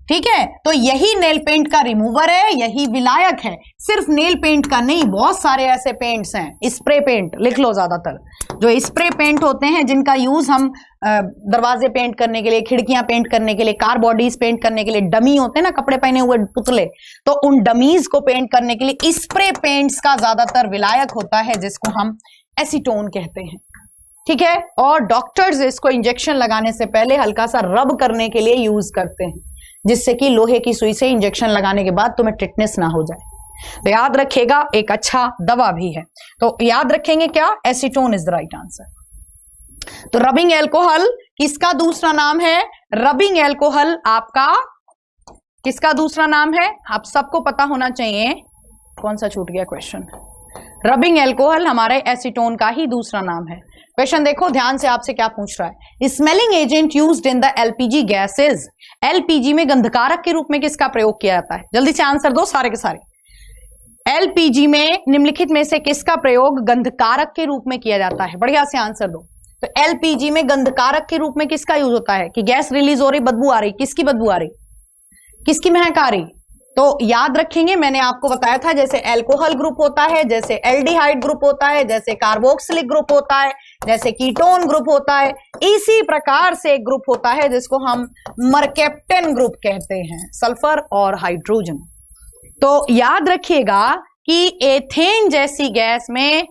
ठीक है। तो यही नेल पेंट का रिमूवर है, यही विलायक है। सिर्फ नेल पेंट का नहीं, बहुत सारे ऐसे पेंट्स हैं, स्प्रे पेंट लिख लो, ज्यादातर जो स्प्रे पेंट होते हैं जिनका यूज हम दरवाजे पेंट करने के लिए, खिड़कियां पेंट करने के लिए, कार बॉडीज पेंट करने के लिए, डमी होते हैं ना कपड़े पहने हुए पुतले, तो उन डमीज को पेंट करने के लिए स्प्रे पेंट्स का ज्यादातर विलायक होता है जिसको हम एसीटोन कहते हैं, ठीक है। और डॉक्टर्स इसको इंजेक्शन लगाने से पहले हल्का सा रब करने के लिए यूज करते हैं, जिससे कि लोहे की सुई से इंजेक्शन लगाने के बाद तुम्हें टिटनेस ना हो जाए। तो याद रखिएगा एक अच्छा दवा भी है, तो याद रखेंगे क्या, acetone is the right answer. तो रबिंग एल्कोहल किसका दूसरा नाम है, रबिंग एल्कोहल आपका किसका दूसरा नाम है, आप सबको पता होना चाहिए। कौन सा छूट गया क्वेश्चन, रबिंग एल्कोहल हमारे एसीटोन का ही दूसरा नाम है। क्वेश्चन देखो ध्यान से, आपसे क्या पूछ रहा है, smelling agent used in the LPG gases, LPG में गंधकारक के रूप में किसका प्रयोग किया जाता है? जल्दी से आंसर दो सारे के सारे। LPG में निम्नलिखित में से किसका प्रयोग गंधकारक के रूप में किया जाता है? बढ़िया से आंसर दो। तो LPG में गंधकारक के रूप में किसका यूज होता है कि गैस रिलीज हो रही, बदबू आ रही, किसकी बदबू आ रही, किसकी महक आ रही? तो याद रखेंगे मैंने आपको बताया था, जैसे एल्कोहल ग्रुप होता है, जैसे एल्डिहाइड ग्रुप होता है, जैसे कार्बोक्सिलिक ग्रुप होता है, जैसे कीटोन ग्रुप होता है, इसी प्रकार से एक ग्रुप होता है जिसको हम मर्केप्टेन ग्रुप कहते हैं, सल्फर और हाइड्रोजन। तो याद रखिएगा कि एथेन जैसी गैस में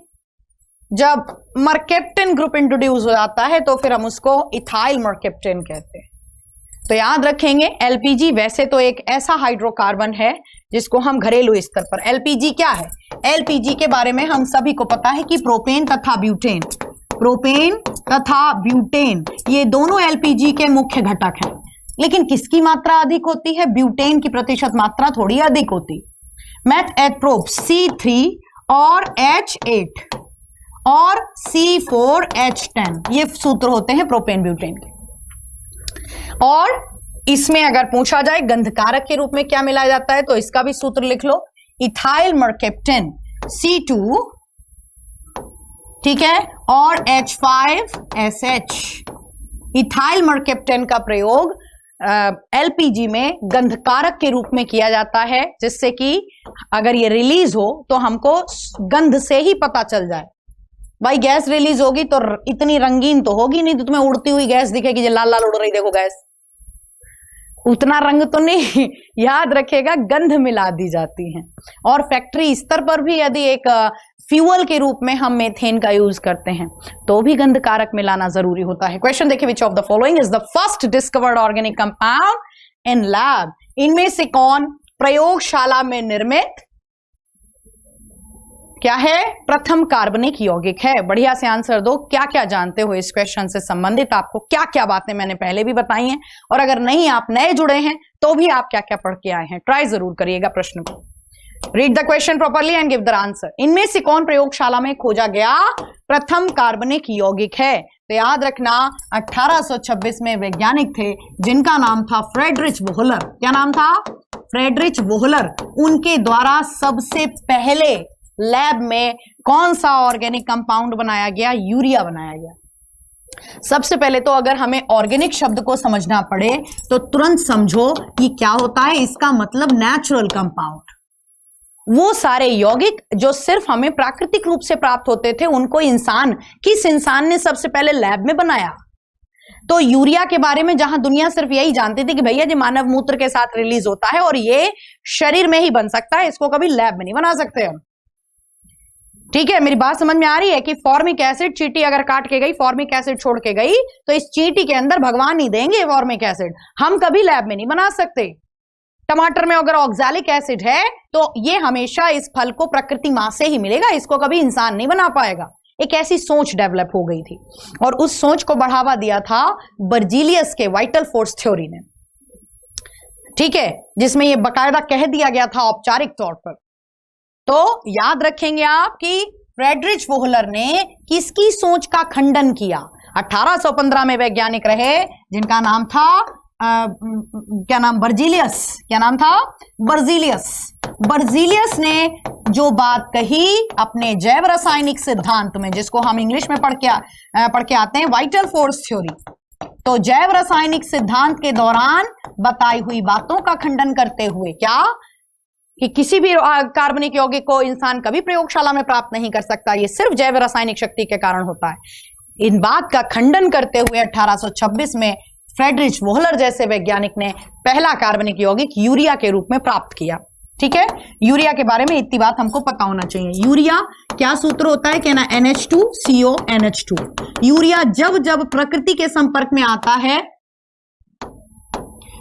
जब मर्केप्टेन ग्रुप इंट्रोड्यूस हो जाता है तो फिर हम उसको इथाइल मर्केप्टेन कहते हैं। तो याद रखेंगे LPG वैसे तो एक ऐसा हाइड्रोकार्बन है जिसको हम घरेलू स्तर पर, LPG क्या है, LPG के बारे में हम सभी को पता है कि प्रोपेन तथा ब्यूटेन, प्रोपेन तथा ब्यूटेन ये दोनों LPG के मुख्य घटक हैं। लेकिन किसकी मात्रा अधिक होती है, ब्यूटेन की प्रतिशत मात्रा थोड़ी अधिक होती। मैथ एथप्रोप C3 और H8 और C4H10 ये सूत्र होते हैं प्रोपेन ब्यूटेन के। और इसमें अगर पूछा जाए गंधकारक के रूप में क्या मिलाया जाता है, तो इसका भी सूत्र लिख लो, इथाइल मर्केप्टेन C2, ठीक है, और H5SH। इथाइल मर्केप्टेन का प्रयोग LPG में गंधकारक के रूप में किया जाता है, जिससे कि अगर ये रिलीज हो तो हमको गंध से ही पता चल जाए। भाई गैस रिलीज होगी तो इतनी रंगीन तो होगी नहीं, तो तुम्हें उड़ती हुई गैस दिखेगी, जो लाल लाल उड़ रही, देखो गैस, उतना रंग तो नहीं। याद रखेगा गंध मिला दी जाती है। और फैक्ट्री स्तर पर भी यदि एक फ्यूअल के रूप में हम मेथेन का यूज करते हैं तो भी गंधकारक मिलाना जरूरी होता है। क्वेश्चन देखिए, विच of the following is the first discovered organic compound in lab? इनमें से कौन प्रयोगशाला में निर्मित क्या है, प्रथम कार्बनिक यौगिक है? बढ़िया से आंसर दो, क्या क्या जानते हो इस क्वेश्चन से संबंधित, आपको क्या क्या बातें मैंने पहले भी बताई हैं, और अगर नहीं आप नए जुड़े हैं तो भी आप क्या क्या पढ़ के आए हैं, ट्राई जरूर करिएगा प्रश्न को। Read the question properly and give the answer. इनमें से कौन प्रयोगशाला में खोजा गया प्रथम कार्बनिक यौगिक है? तो याद रखना 1826 में वैज्ञानिक थे जिनका नाम था फ्रेडरिच वोहलर। क्या नाम था? Friedrich Wohler. उनके द्वारा सबसे पहले लैब में कौन सा ऑर्गेनिक कंपाउंड बनाया गया? यूरिया बनाया गया। सबसे पहले तो अगर हमें ऑर्गेनिक शब्द को समझना पड़े तो तुरंत समझो कि क्या होता है। इसका मतलब नेचुरल कंपाउंड, वो सारे यौगिक जो सिर्फ हमें प्राकृतिक रूप से प्राप्त होते थे, उनको किस इंसान ने सबसे पहले लैब में बनाया? तो यूरिया के बारे में जहां दुनिया सिर्फ यही जानती थी कि भैया जी मानव मूत्र के साथ रिलीज होता है और ये शरीर में ही बन सकता है, इसको कभी लैब में नहीं बना सकते हम। ठीक है, मेरी बात समझ में आ रही है कि फॉर्मिक एसिड, चींटी अगर काट के गई, फॉर्मिक एसिड छोड़ के गई, तो इस चींटी के अंदर भगवान ही देंगे फॉर्मिक एसिड, हम कभी लैब में नहीं बना सकते। टमाटर में अगर ऑक्सैलिक एसिड है तो ये हमेशा इस फल को प्रकृति मां से ही मिलेगा, इसको कभी इंसान नहीं बना पाएगा। एक ऐसी सोच डेवलप हो गई थी और उस सोच को बढ़ावा दिया था बर्जीलियस के वाइटल फोर्स थ्योरी ने। ठीक है, जिसमें यह बाकायदा कह दिया गया था औपचारिक तौर पर। तो याद रखेंगे आप कि फ्रेडरिच वोहलर ने किसकी सोच का खंडन किया? 1815 में वैज्ञानिक रहे जिनका नाम था क्या नाम? बर्जीलियस। क्या नाम था? बर्जीलियस। बर्जीलियस ने जो बात कही अपने जैव रासायनिक सिद्धांत में, जिसको हम इंग्लिश में पढ़ के आते हैं वाइटल फोर्स थ्योरी, तो जैव रासायनिक सिद्धांत के दौरान बताई हुई बातों का खंडन करते हुए क्या कि किसी भी कार्बनिक यौगिक को इंसान कभी प्रयोगशाला में प्राप्त नहीं कर सकता, ये सिर्फ जैव रासायनिक शक्ति के कारण होता है। इन बात का खंडन करते हुए 1826 में फ्रेडरिच वोहलर जैसे वैज्ञानिक ने पहला कार्बनिक यौगिक यूरिया के रूप में प्राप्त किया। ठीक है, यूरिया के बारे में इतनी बात हमको पता होना चाहिए। यूरिया क्या सूत्र होता है? कहना NH2CONH2। यूरिया जब जब प्रकृति के संपर्क में आता है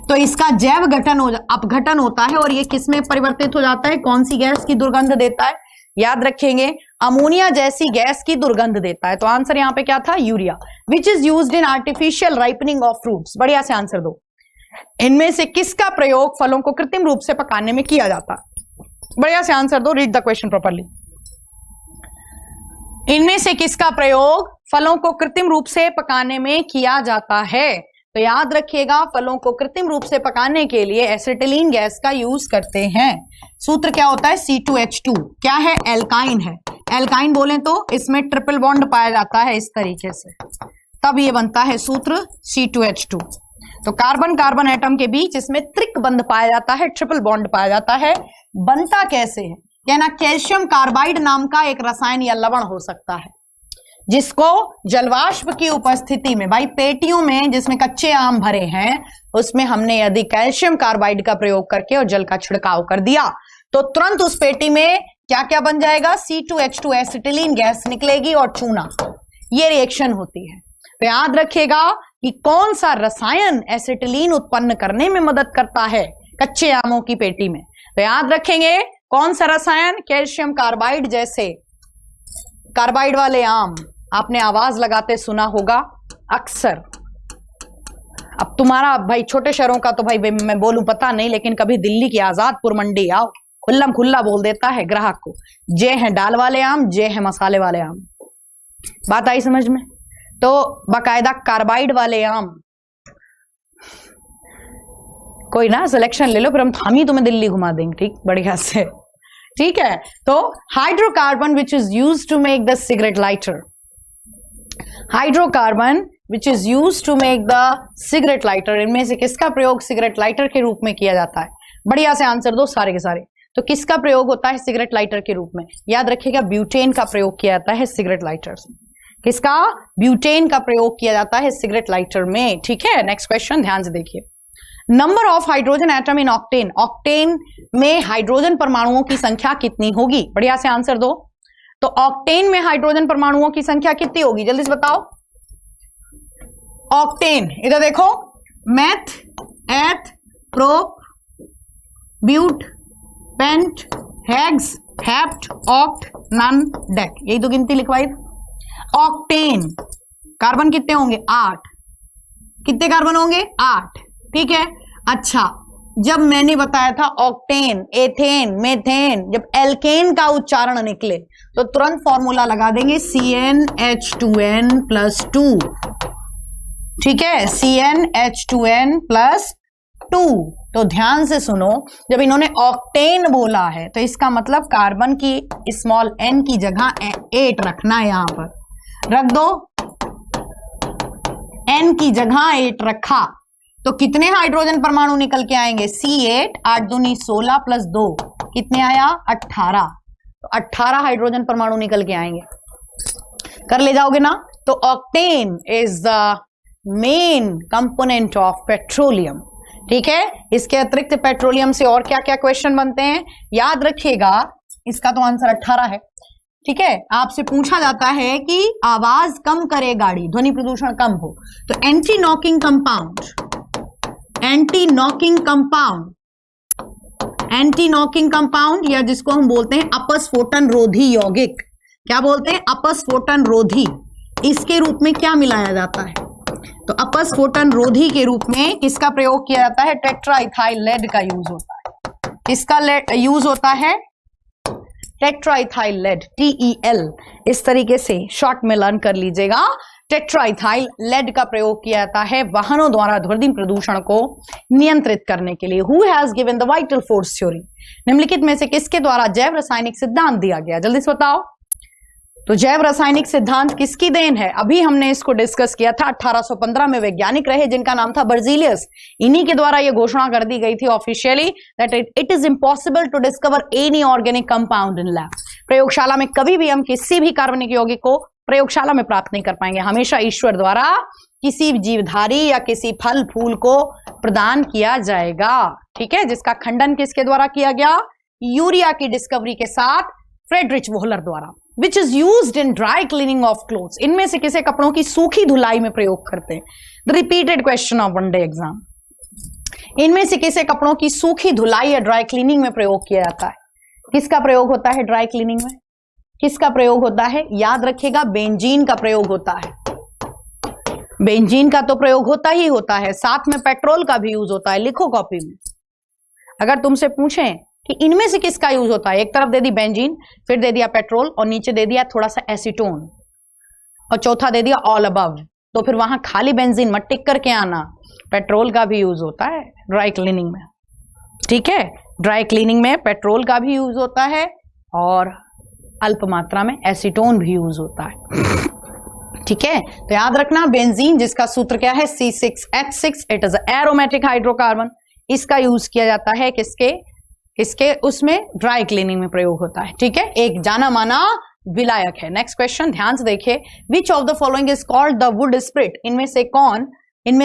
तो इसका जैव अपघटन होता है और ये किसमें परिवर्तित हो जाता है? कौन सी गैस की दुर्गंध देता है? याद रखेंगे, अमोनिया जैसी गैस की दुर्गंध देता है। तो आंसर यहां पे क्या था? Urea. Which is used in artificial ripening of fruits. बढ़िया से आंसर दो। इनमें से किसका प्रयोग फलों को कृत्रिम रूप से पकाने में किया जाता है? बढ़िया से आंसर दो। Read the question properly. इनमें से किसका प्रयोग फलों को कृत्रिम रूप से पकाने में किया जाता है? तो याद रखिएगा, फलों को कृत्रिम रूप से पकाने के लिए एसिटिलीन गैस का यूज करते हैं। सूत्र क्या होता है? C2H2। क्या है? एल्काइन है। एल्काइन बोले तो इसमें ट्रिपल बॉन्ड पाया जाता है इस तरीके से, तब ये बनता है सूत्र C2H2। तो कार्बन कार्बन एटम के बीच इसमें त्रिक बंध पाया जाता है, ट्रिपल बॉन्ड पाया जाता है। बनता कैसे है? कहना कैल्शियम कार्बाइड नाम का एक रसायन या लवण हो सकता है जिसको जलवाष्प की उपस्थिति में, भाई पेटियों में जिसमें कच्चे आम भरे हैं उसमें हमने यदि कैल्शियम कार्बाइड का प्रयोग करके और जल का छिड़काव कर दिया तो तुरंत उस पेटी में क्या क्या बन जाएगा? C2H2 एसिटिलीन गैस निकलेगी और चूना। ये रिएक्शन होती है। तो याद रखिएगा कि कौन सा रसायन एसिटिलीन उत्पन्न करने में मदद करता है कच्चे आमों की पेटी में। तो याद रखेंगे कौन सा रसायन? कैल्शियम कार्बाइड जैसे कार्बाइड वाले आम आपने आवाज लगाते सुना होगा अक्सर। अब तुम्हारा भाई छोटे शहरों का तो भाई मैं बोलूं पता नहीं, लेकिन कभी दिल्ली की आजादपुर मंडी आओ, खुल्लम खुल्ला बोल देता है ग्राहक को, जे है दाल वाले आम, जे है मसाले वाले आम। बात आई समझ में? तो बाकायदा कार्बाइड वाले आम, कोई ना सिलेक्शन ले लो, फिर हम ही तुम्हें दिल्ली घुमा देंगे। ठीक, बढ़िया से। ठीक है, तो hydrocarbon which is use to make the cigarette lighter. Hydrocarbon which is use to make the cigarette lighter, इनमें से किसका प्रयोग सिगरेट लाइटर के रूप में किया जाता है? बढ़िया से आंसर दो सारे के सारे। तो किसका प्रयोग होता है सिगरेट लाइटर के रूप में? याद रखिएगा ब्यूटेन का प्रयोग किया जाता है सिगरेट लाइटर्स में। किसका? ब्यूटेन का प्रयोग किया जाता है सिगरेट लाइटर में। ठीक है, नेक्स्ट क्वेश्चन ध्यान से देखिए। Number of hydrogen atom in octane. Octane में हाइड्रोजन परमाणुओं की संख्या कितनी होगी? बढ़िया से आंसर दो। तो ऑक्टेन में हाइड्रोजन परमाणुओं की संख्या कितनी होगी? जल्दी से बताओ। ऑक्टेन, इधर देखो, meth, eth, prop, but, pent, hex, hept, oct, non, dec, यही तो गिनती लिखवाई। ऑक्टेन कार्बन कितने होंगे? 8। कितने कार्बन होंगे? 8। ठीक है, अच्छा जब मैंने बताया था ऑक्टेन, एथेन, मेथेन, जब एल्केन का उच्चारण निकले तो तुरंत फॉर्मूला लगा देंगे CnH2n+2। ठीक है, CnH2n+2। तो ध्यान से सुनो, जब इन्होंने ऑक्टेन बोला है तो इसका मतलब कार्बन की स्मॉल n की जगह 8 रखना है, यहां पर रख दो, n की जगह 8 रखा तो कितने हाइड्रोजन परमाणु निकल के आएंगे? C8, 8 दूनी 16 + 2 कितने आया? 18। तो 18 हाइड्रोजन परमाणु निकल के आएंगे। कर ले जाओगे ना? तो octane is the main component of petroleum. ठीक है, इसके अतिरिक्त पेट्रोलियम से और क्या क्या क्वेश्चन बनते हैं याद रखिएगा। इसका तो आंसर 18 है। ठीक है, आपसे पूछा जाता है कि आवाज कम करे गाड़ी, ध्वनि प्रदूषण कम हो, तो anti knocking compound, anti knocking compound या जिसको हम बोलते हैं अपस्फोटन रोधी यौगिक, क्या बोलते हैं? अपस्फोटन रोधी। इसके रूप में क्या मिलाया जाता है? तो अपस्फोटन रोधी के रूप में किसका प्रयोग किया जाता है? टेट्राइथाइल लेड का यूज होता है। किसका यूज होता है? Tetraethyl lead, TEL। इस तरीके से शॉर्ट में लर्न कर लीजिएगा। टेट्राइथाइल लेड का प्रयोग किया जाता है वाहनों द्वारा ध्वनि प्रदूषण को नियंत्रित करने के लिए। Who has given the vital force theory? निम्नलिखित में से किसके द्वारा जैव रासायनिक सिद्धांत दिया गया? जल्दी से बताओ। तो जैव रासायनिक सिद्धांत किसकी देन है? अभी हमने इसको डिस्कस किया था। 1815 में वैज्ञानिक रहे जिनका नाम था बर्जीलियस। इन्हीं के द्वारा यह घोषणा कर दी गई थी officially that it is impossible to discover any organic compound in lab. प्रयोगशाला में कभी भी हम किसी भी कार्बनिक यौगिक को प्रयोगशाला में प्राप्त नहीं कर पाएंगे, हमेशा ईश्वर द्वारा किसी जीवधारी या किसी फल फूल को प्रदान किया जाएगा। ठीक है, जिसका खंडन किसके द्वारा किया गया? यूरिया की डिस्कवरी के साथ फ्रेडरिच वोहलर द्वारा। Which is used in dry cleaning of clothes. इनमें से किसे कपड़ों की सूखी धुलाई में प्रयोग करते हैं? The repeated question of one day exam. इनमें से किसे कपड़ों की सूखी धुलाई या ड्राई क्लीनिंग में प्रयोग किया जाता है? किसका प्रयोग होता है ड्राई क्लीनिंग में? किसका प्रयोग होता है? याद रखिएगा, बेंजीन का प्रयोग होता है। बेंजीन का तो प्रयोग होता ही होता है, साथ में पेट्रोल का भी यूज होता है। लिखो कॉपी में। अगर तुमसे पूछें कि इनमें से किसका यूज होता है, एक तरफ दे दी बेंजीन, फिर दे दिया पेट्रोल और नीचे दे दिया थोड़ा सा एसीटोन और चौथा दे दिया ऑल अबव, तो फिर वहां खाली बेंजीन मत टिक करके आना, पेट्रोल का भी यूज होता है ड्राई क्लीनिंग में। ठीक है, ड्राई क्लीनिंग में पेट्रोल का भी यूज होता है और अल्प मात्रा में एसीटोन भी यूज होता है। ठीक है, तो याद रखना बेंजीन जिसका सूत्र क्या है? C6H6, it is aromatic hydrocarbon. इसका यूज किया जाता है किसके उसमें ड्राई क्लीनिंग में प्रयोग होता है। ठीक है, एक जाना माना विलायक है। नेक्स्ट क्वेश्चन ध्यान से देखिए। विच of the following is called the wood spirit? इनमें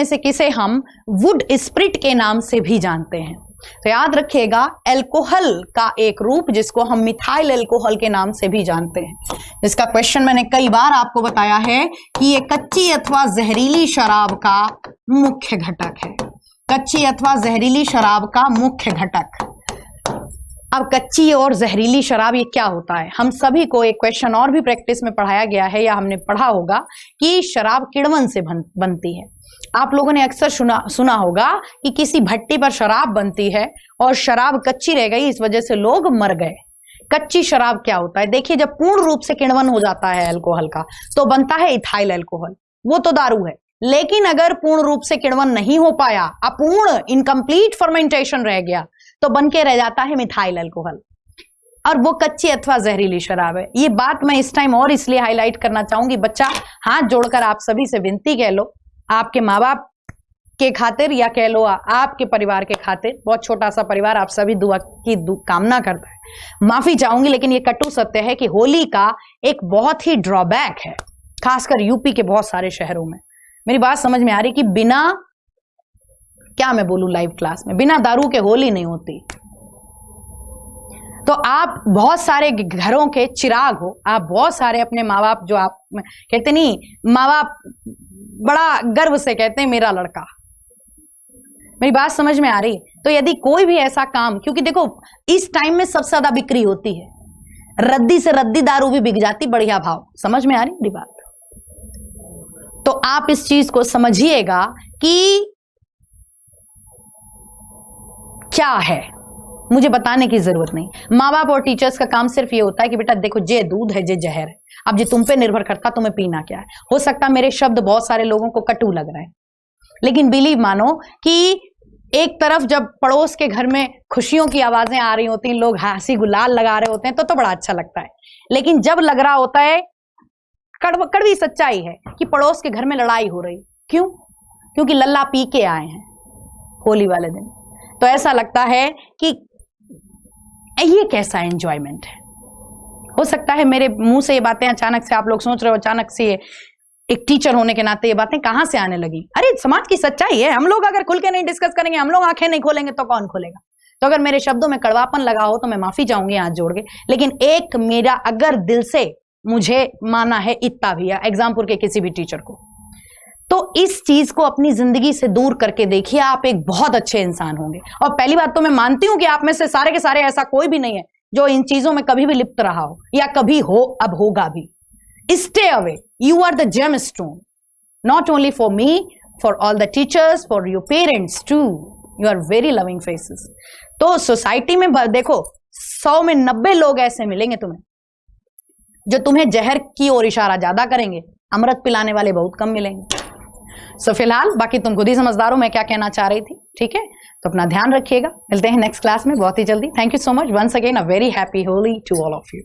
से किसे हम वुड स्प्रिट के नाम से भी जानते हैं? तो याद रखिएगा, एल्कोहल का एक रूप जिसको हम मिथाइल एल्कोहल के नाम से भी जानते हैं, जिसका क्वेश्चन मैंने कई बार आपको बताया है कि ये कच्ची अथवा जहरीली शराब का मुख्य घटक है। कच्ची अथवा जहरीली शराब का मुख्य घटक। अब कच्ची और जहरीली शराब ये क्या होता है? हम सभी को एक क्वेश्चन और भी प्रैक्टिस में पढ़ाया गया है या हमने पढ़ा होगा कि शराब किण्वन से बनती है। आप लोगों ने अक्सर सुना होगा कि किसी भट्टी पर शराब बनती है और शराब कच्ची रह गई, इस वजह से लोग मर गए। कच्ची शराब क्या होता है? देखिए, जब पूर्ण रूप से किण्वन हो जाता है अल्कोहल का तो बनता है इथाइल अल्कोहल, वो तो दारू है। लेकिन अगर पूर्ण रूप से किण्वन नहीं हो पाया, अपूर्ण इनकम्प्लीट फर्मेंटेशन रह गया, तो बनके रह जाता है मिथाइल अल्कोहल, और वो कच्ची अथवा जहरीली शराब है। ये बात मैं इस टाइम और इसलिए हाईलाइट करना चाहूंगी। बच्चा, हाथ जोड़कर आप सभी से विनती कह लो, आपके माँ बाप के खातिर या कह लो आपके परिवार के खातिर, बहुत छोटा सा परिवार, आप सभी दुआ की कामना करता है। माफी चाहूंगी, लेकिन ये कटु सत्य है कि होली का एक बहुत ही ड्रॉबैक है, खासकर यूपी के बहुत सारे शहरों में। मेरी बात समझ में आ रही कि बिना, क्या मैं बोलूं लाइव क्लास में, बिना दारू के होली नहीं होती। तो आप बहुत सारे घरों के चिराग हो, आप बहुत सारे अपने माँ बाप, जो आप कहते नहीं, माँ बाप बड़ा गर्व से कहते हैं मेरा लड़का। मेरी बात समझ में आ रही? तो यदि कोई भी ऐसा काम, क्योंकि देखो इस टाइम में सबसे ज्यादा बिक्री होती है, रद्दी से रद्दी दारू भी बिक जाती, बढ़िया भाव। समझ में आ रही मेरी बात? तो आप इस चीज को समझिएगा कि क्या है मुझे बताने की जरूरत नहीं। माँ बाप और टीचर्स का काम सिर्फ ये होता है कि बेटा देखो जे दूध है जे जहर है, अब ये तुम पे निर्भर करता तुम्हें पीना क्या है। हो सकता है मेरे शब्द बहुत सारे लोगों को कटु लग रहा है, लेकिन बिलीव मानो कि एक तरफ जब पड़ोस के घर में खुशियों की आवाजें आ रही होती हैं, लोग हंसी गुलाल लगा रहे होते हैं तो बड़ा अच्छा लगता है। लेकिन जब लग रहा होता है, कड़वी सच्चाई है कि पड़ोस के घर में लड़ाई हो रही, क्यों? क्योंकि लल्ला पी के आए हैं होली वाले दिन। तो ऐसा लगता है कि ये कैसा एंजॉयमेंट है। हो सकता है मेरे मुंह से ये बातें अचानक से आप लोग सोच रहे हो, अचानक से एक टीचर होने के नाते ये बातें कहां से आने लगी। अरे समाज की सच्चाई है, हम लोग अगर खुल के नहीं डिस्कस करेंगे, हम लोग आंखें नहीं खोलेंगे तो कौन खोलेगा। तो अगर मेरे शब्दों में कड़वापन लगा हो तो मैं माफी चाहूंगी हाथ जोड़ के, लेकिन एक मेरा अगर दिल से मुझे माना है इतना भी, एग्जामपुर के किसी भी टीचर को, तो इस चीज को अपनी जिंदगी से दूर करके देखिए, आप एक बहुत अच्छे इंसान होंगे। और पहली बात तो मैं मानती हूं कि आप में से सारे के सारे ऐसा कोई भी नहीं है जो इन चीजों में कभी भी लिप्त रहा हो या कभी हो, अब होगा भी। Stay away. You are the gemstone. Not only for me, for all the teachers, for your parents too. You are very loving faces. तो सोसाइटी में देखो 100 में 90 लोग ऐसे मिलेंगे तुम्हें जो तुम्हें जहर की ओर इशारा ज्यादा करेंगे, अमृत पिलाने वाले बहुत कम मिलेंगे। सो फिलहाल बाकी तुम खुद ही समझदार हो मैं क्या कहना चाह रही थी, ठीक है? तो अपना ध्यान रखिएगा, मिलते हैं नेक्स्ट क्लास में बहुत ही जल्दी। Thank you so much once again, a very happy Holi to all of you.